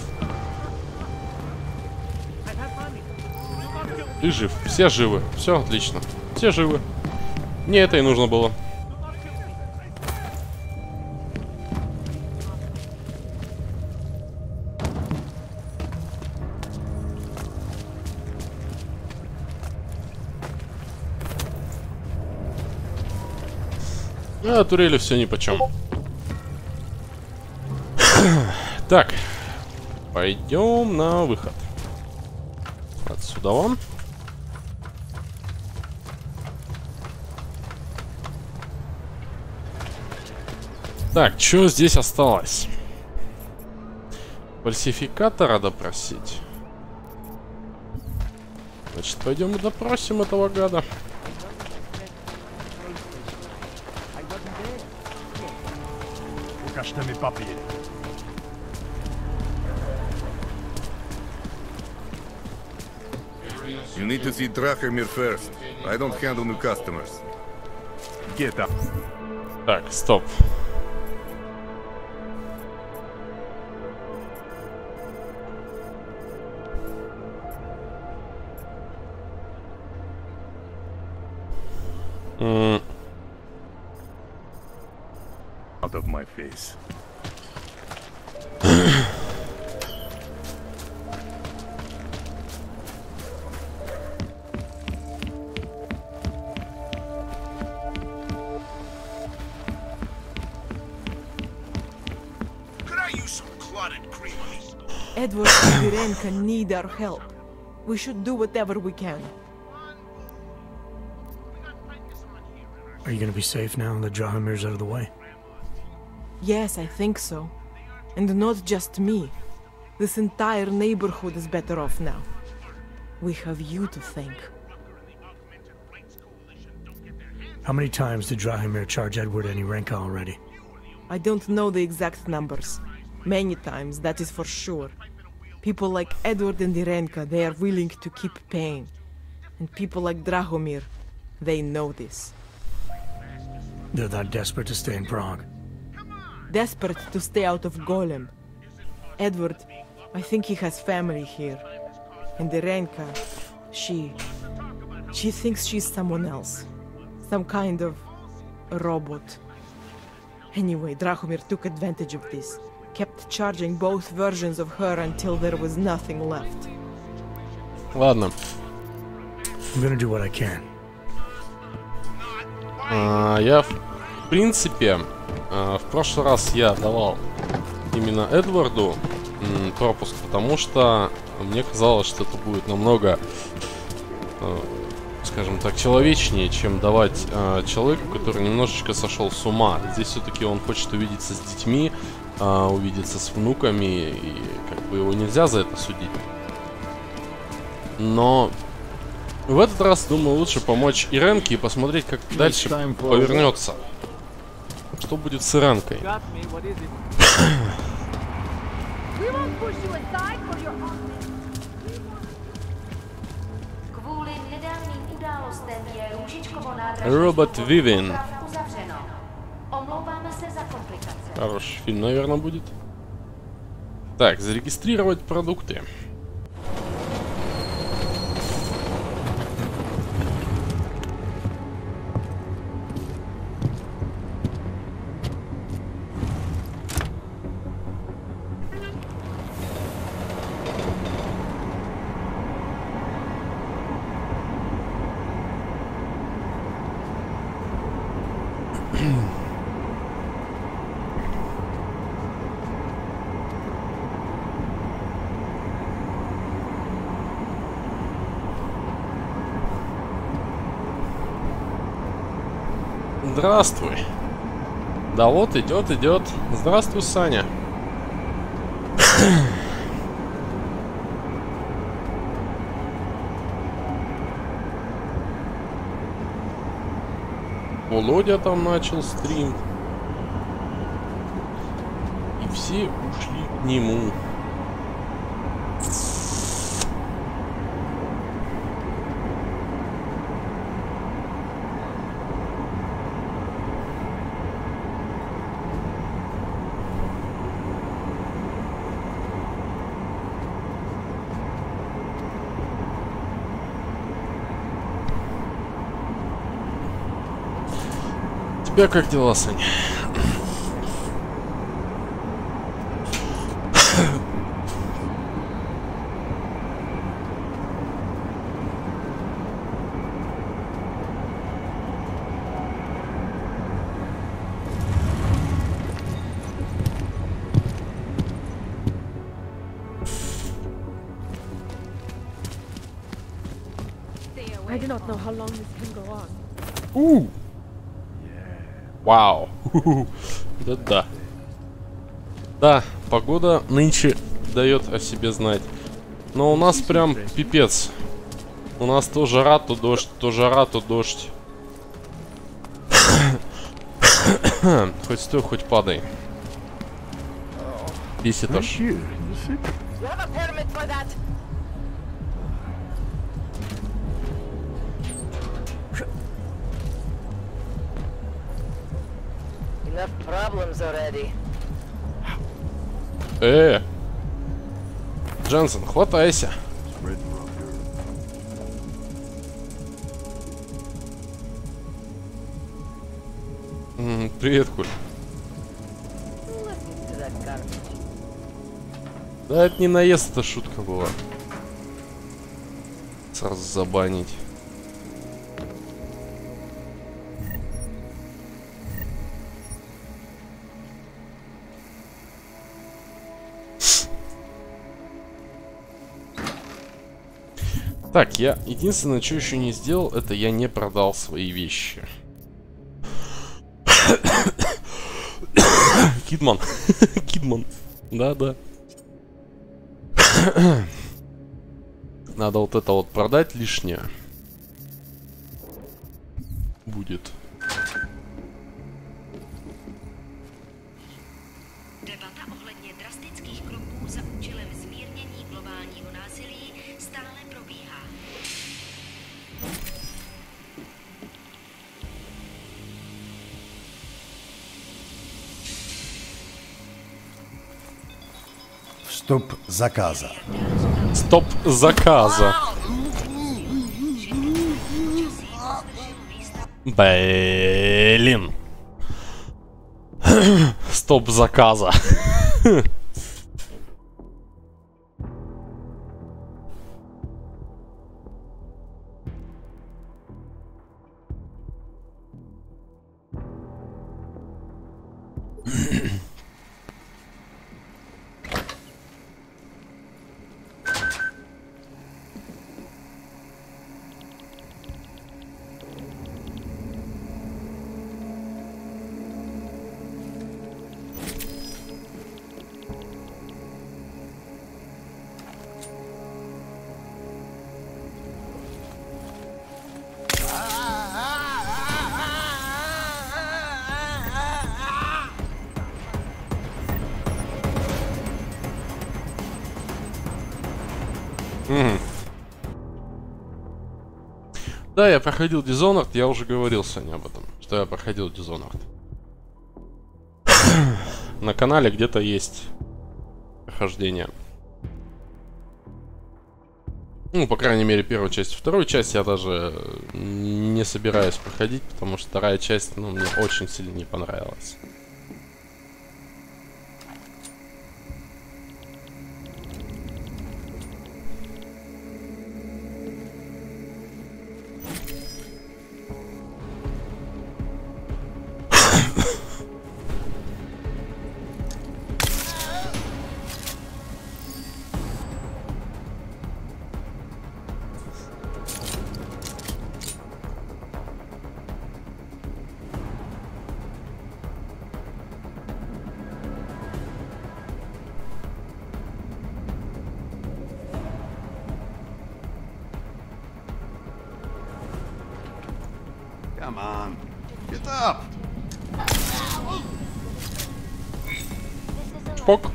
Ты жив. Все живы. Все отлично. Все живы. Мне это и нужно было. А турели все нипочем. Так. Пойдем на выход. Отсюда вон. Так, что здесь осталось? Фальсификатора допросить. Значит, пойдем и допросим этого гада. You need to see Drachomir first. I don't handle new customers. Get up. Так, стоп. Out of my face. Edward and Virenka need our help. We should do whatever we can. Are you gonna be safe now that Drahomir's out of the way? Yes, I think so. And not just me. This entire neighborhood is better off now. We have you to thank. How many times did Drahomir charge Edward any Renka already? I don't know the exact numbers. Many times, that is for sure. People like Edward and Irenka, they are willing to keep paying. And people like Drahomir, they know this. They're that desperate to stay in Prague. Desperate to stay out of Golem. Edward, I think he has family here. And Irenka, she thinks she's someone else. Some kind of robot. Anyway, Drahomir took advantage of this. Kept charging both versions of her until there was nothing left. Ладно. I'm gonna do what I can. Я, в принципе, в прошлый раз я давал именно Эдварду пропуск, потому что мне казалось, что это будет намного, скажем так, человечнее, чем давать человеку, который немножечко сошел с ума. Здесь все-таки он хочет увидеться с детьми, увидеться с внуками, и как бы его нельзя за это судить. Но в этот раз, думаю, лучше помочь Иренке и посмотреть, как дальше повернется. Что будет с Иренкой? Робот Вивен. Хороший фильм, наверное, будет. Так, зарегистрировать продукты. Здравствуй. Да вот, идет, идет. Здравствуй, Саня. Володя там начал стрим. И все ушли к нему. У тебя как дела, Саня? I do not know how long this can go on. Вау. Да-да. Да, погода нынче дает о себе знать. Но у нас прям пипец. У нас то жара, то дождь, то жара, то дождь. Хоть стой, хоть падай. Весь этаж. Enough problems already. Дженсен, хватайся. Привет, Коль. Да это не наезд, это шутка была. Сразу забанить. Так, я единственное, что еще не сделал, это я не продал свои вещи. Кидман. Кидман. Да-да. Надо вот это вот продать лишнее. Будет. Debata ohledně drastických kroků za účelem zmírnění globálního násilí stále probíhá. Vstup zakázán. Стоп заказа. Блин. Стоп заказа. Да, я проходил Dishonored, я уже говорил Саня об этом, что я проходил Dishonored. На канале где-то есть прохождение. Ну, по крайней мере, первую часть. Вторую часть я даже не собираюсь проходить, потому что вторая часть, ну, мне очень сильно не понравилась. Come on, get up. Шпок.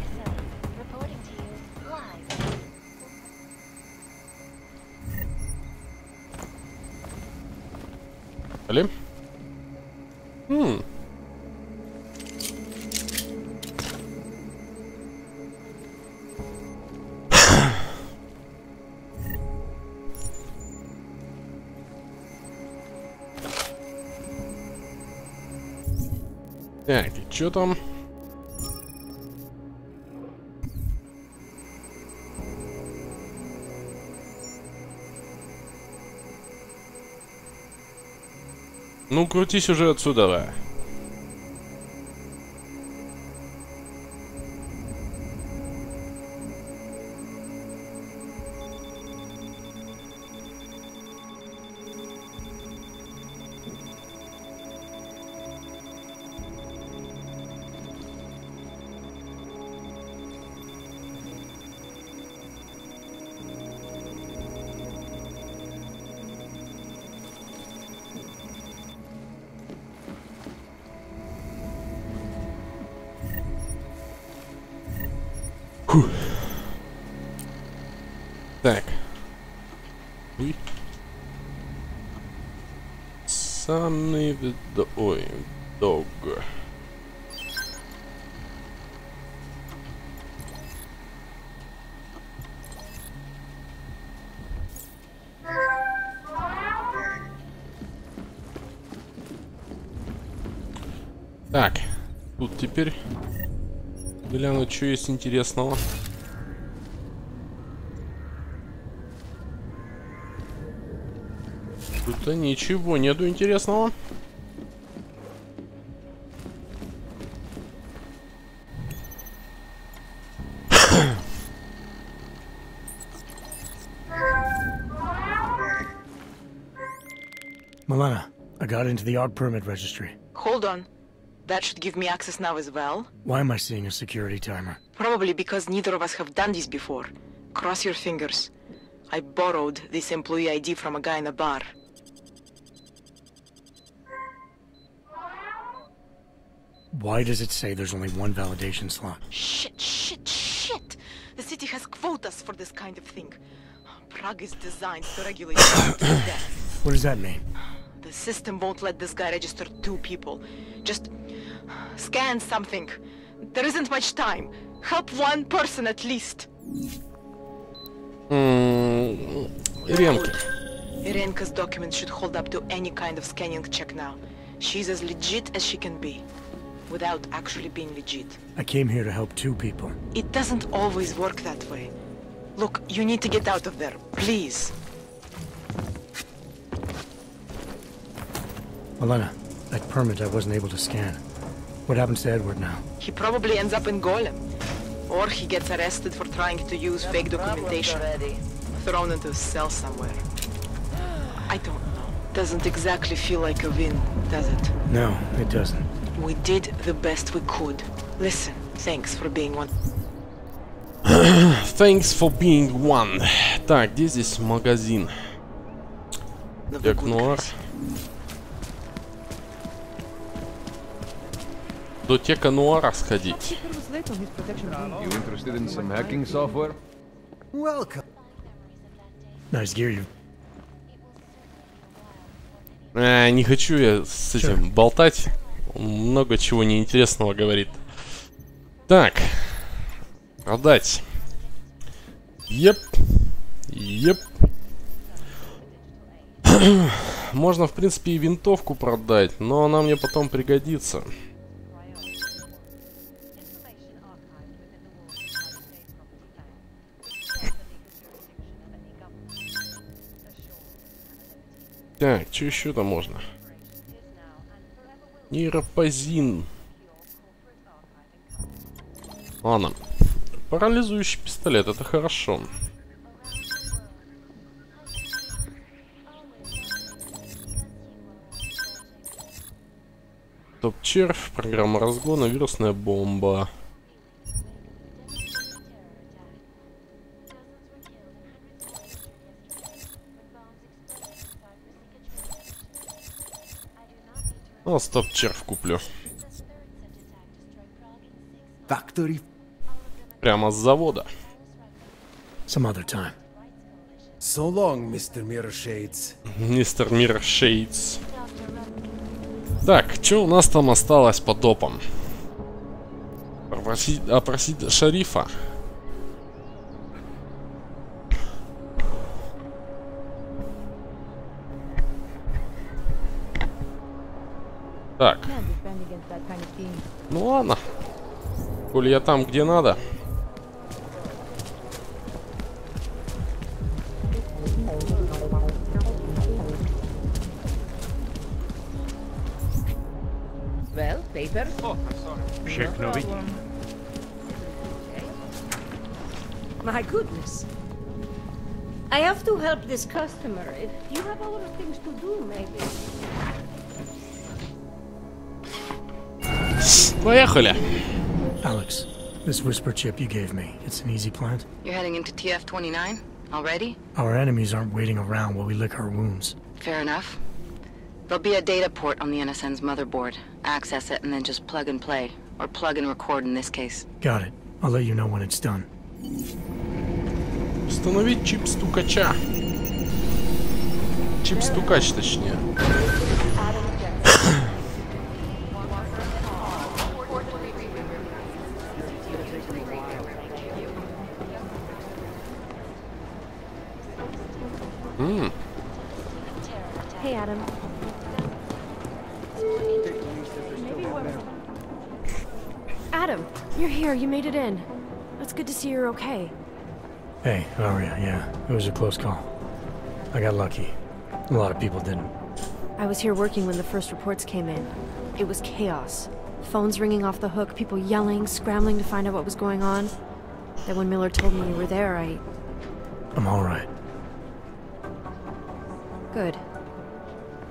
Али? Так, и чё там? Ну, крутись уже отсюда, да. Так. Ой. Самый ой, дог. Так, тут теперь глянуть, что есть интересного. Тут-то ничего нету интересного. Milena, I got into the art permit registry. Hold on. That should give me access now as well. Why am I seeing a security timer? Probably because neither of us have done this before. Cross your fingers. I borrowed this employee ID from a guy in a bar. Why does it say there's only one validation slot? Shit! The city has quotas for this kind of thing. Prague is designed to regulate death. What does that mean? The system won't let this guy register 2 people. Just scan something. There isn't much time. Help 1 person at least. Irenka. Irenka's documents should hold up to any kind of scanning check now. She's as legit as she can be, without actually being legit. I came here to help 2 people. It doesn't always work that way. Look, you need to get out of there, please. Milena, that permit I wasn't able to scan. What happens to Edward now? He probably ends up in Golem. Or he gets arrested for trying to use fake documentation. Thrown into a cell somewhere. I don't know. Doesn't exactly feel like a win, does it? No, it doesn't. We did the best we could. Listen, thanks for being one. Thanks for being one. Так, где здесь магазин? Технуар. До Тека Нуара сходить. You interested in some hacking software? Welcome. Nice gear you. Не хочу я с этим болтать. Он много чего неинтересного говорит. Так. Продать. Еп. Можно, в принципе, и винтовку продать, но она мне потом пригодится. Так, что еще там можно? Нейропозин. Ладно. Парализующий пистолет, это хорошо. Топ-червь, программа разгона, вирусная бомба. Ну, стоп, червь куплю. Factory. Прямо с завода. Some other time. So long, Mr. Mirrorshades. Мистер Mirrorshades. Так, что у нас там осталось по допам? Опросить шерифа. Так. Ну ладно. Коли я там, где надо. Well, paper? Oh, check novi. My goodness. I have to help this customer. If you have other things to do, maybe. Поехали. Alex, this whisper chip you gave me, it's an easy plant? You're heading into TF-29 already? Our enemies aren't waiting around while we lick our wounds. Fair enough. There'll be a data port on the NSN's motherboard. Access it and then just plug and play. Or plug and record in this case. Got it. I'll let you know when it's done. Установить чип стукача. Чип стукач, точнее. Hey, Adam. Adam, you're here. You made it in. It's good to see you're okay. Hey, Aria, yeah, it was a close call. I got lucky. A lot of people didn't. I was here working when the first reports came in. It was chaos. Phones ringing off the hook, people yelling, scrambling to find out what was going on. Then when Miller told me you were there, I'm alright. Good.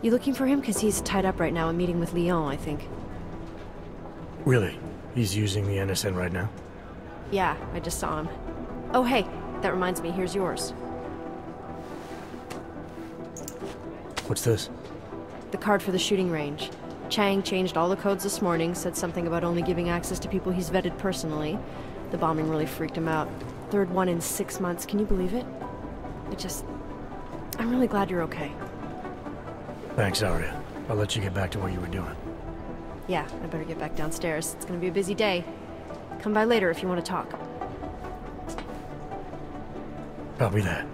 You looking for him? Because he's tied up right now, a meeting with Lyon, I think. Really? He's using the NSN right now? Yeah, I just saw him. Oh, hey, that reminds me, here's yours. What's this? The card for the shooting range. Chang changed all the codes this morning, said something about only giving access to people he's vetted personally. The bombing really freaked him out. Third one in 6 months, can you believe it? I'm really glad you're okay. Thanks, Aria. I'll let you get back to what you were doing. Yeah, I better get back downstairs. It's gonna be a busy day. Come by later if you want to talk. Copy that.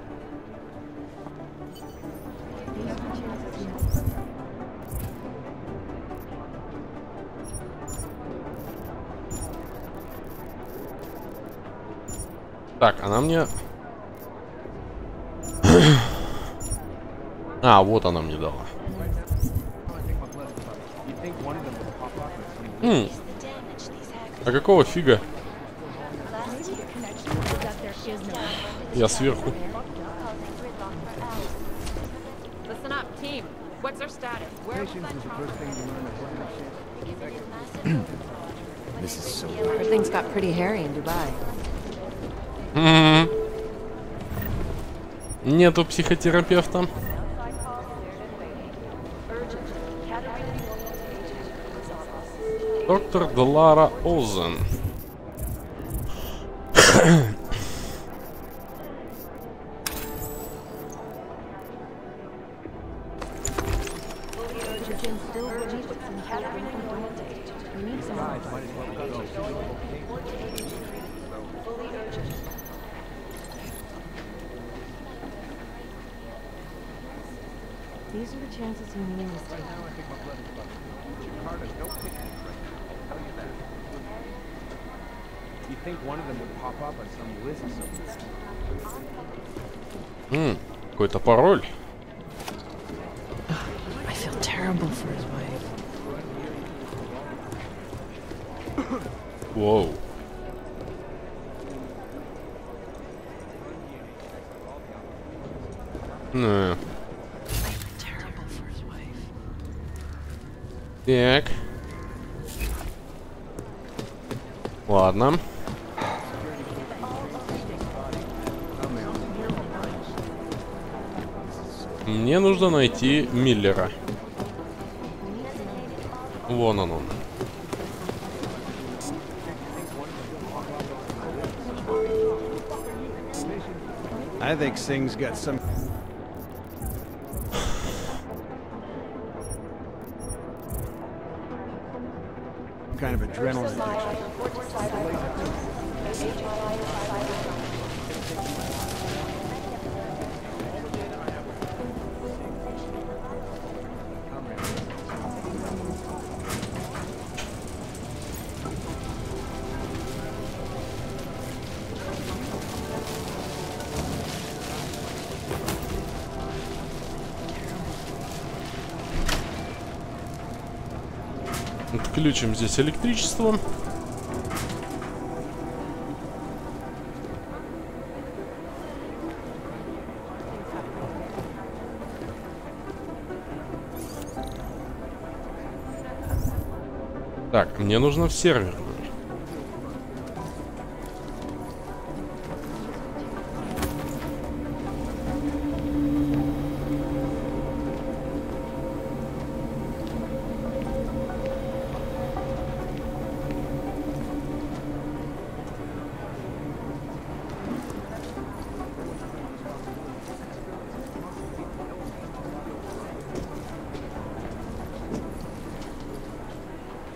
Так, она мне... А, вот она мне дала. А какого фига? Я сверху. Listen up, team. What's our status? Where This is so weird. Things got pretty hairy in Dubai. Нету психотерапевта. Доктор Долара Озен. These are the chances you made a mistake. You think one of them would pop up on some list somewhere? Какой-то пароль. I feel terrible for his wife. Воу. Не. Так. Ладно. Мне нужно найти Миллера. Вон он. I think Singh's got some kind of adrenaline addiction. Отключим здесь электричество. Так, мне нужно в сервер.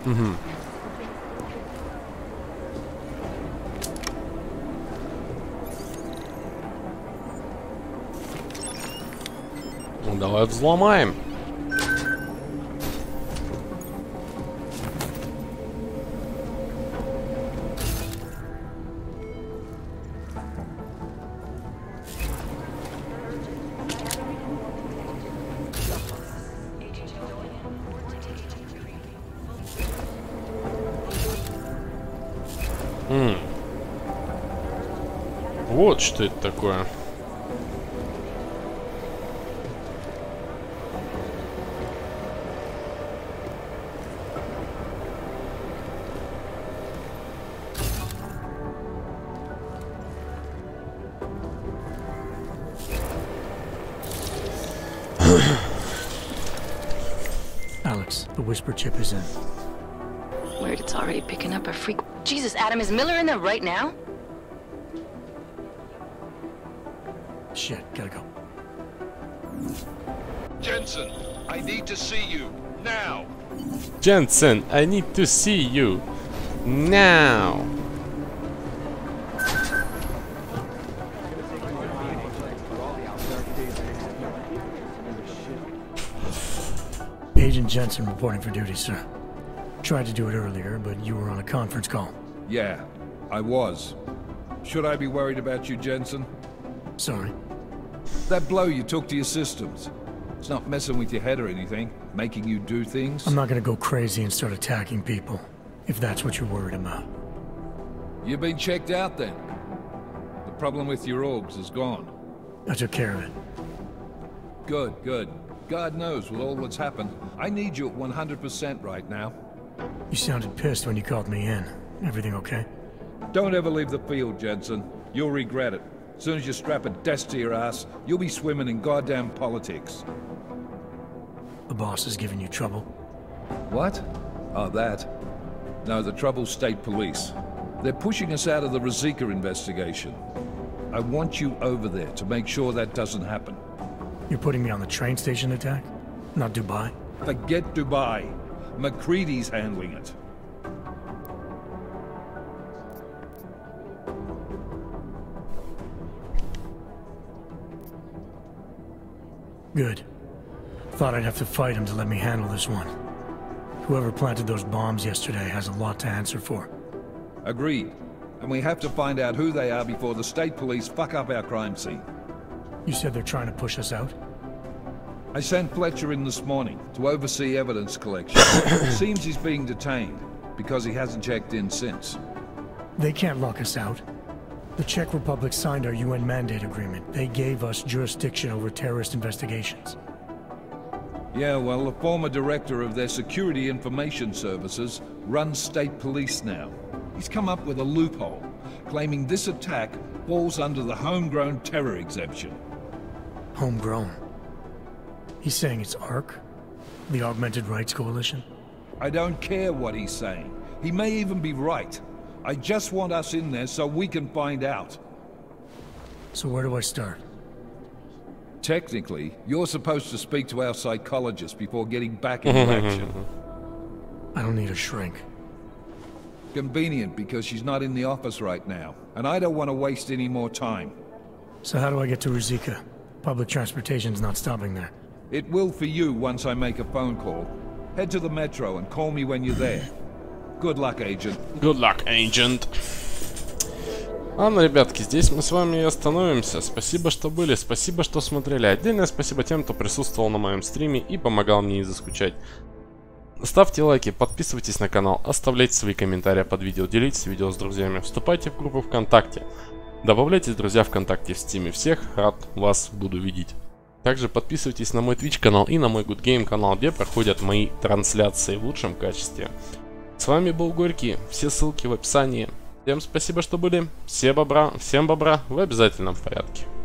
Угу. Ну, давай взломаем. Вот что это такое. Alex, the whisper chip is in. Weird, it's already picking up a freak. Jesus, Adam, is Miller in there right now? Shit, gotta go. Jensen, I need to see you now. Jensen, I need to see you now. Agent Jensen reporting for duty, sir. Tried to do it earlier, but you were on a conference call. Yeah, I was. Should I be worried about you, Jensen? Sorry. That blow you took to your systems. It's not messing with your head or anything, making you do things. I'm not gonna go crazy and start attacking people, if that's what you're worried about. You've been checked out then. The problem with your orgs is gone. I took care of it. Good, good. God knows with all that's happened, I need you at 100% right now. You sounded pissed when you called me in. Everything okay? Don't ever leave the field, Jensen. You'll regret it. As soon as you strap a desk to your ass, you'll be swimming in goddamn politics. The boss is giving you trouble? What? Oh, that? No, the trouble's state police. They're pushing us out of the Rosika investigation. I want you over there to make sure that doesn't happen. You're putting me on the train station attack? Not Dubai? Forget Dubai. McCready's handling it. Good. Thought I'd have to fight him to let me handle this one. Whoever planted those bombs yesterday has a lot to answer for. Agreed. And we have to find out who they are before the state police fuck up our crime scene. You said they're trying to push us out? I sent Fletcher in this morning to oversee evidence collection. Seems he's being detained because he hasn't checked in since. They can't lock us out. The Czech Republic signed our UN mandate agreement. They gave us jurisdiction over terrorist investigations. Yeah, well, the former director of their security information services runs state police now. He's come up with a loophole, claiming this attack falls under the homegrown terror exemption. Homegrown? He's saying it's ARC? The Augmented Rights Coalition? I don't care what he's saying. He may even be right. I just want us in there so we can find out. So where do I start? Technically, you're supposed to speak to our psychologist before getting back into action. I don't need a shrink. Convenient, because she's not in the office right now, and I don't want to waste any more time. So how do I get to Rizika? Public transportation's not stopping there. It will for you once I make a phone call. Head to the metro and call me when you're there. Good luck, agent. Good luck, agent. Ладно, ребятки, здесь мы с вами и остановимся. Спасибо, что были, спасибо, что смотрели. Отдельное спасибо тем, кто присутствовал на моем стриме и помогал мне не заскучать. Ставьте лайки, подписывайтесь на канал, оставляйте свои комментарии под видео, делитесь видео с друзьями, вступайте в группу ВКонтакте, добавляйтесь в друзья ВКонтакте в Стиме. Всех рад вас буду видеть. Также подписывайтесь на мой ТВИТЧ канал и на мой Good Game канал, где проходят мои трансляции в лучшем качестве. С вами был Горький, все ссылки в описании. Всем спасибо, что были, всем бобра в обязательном порядке.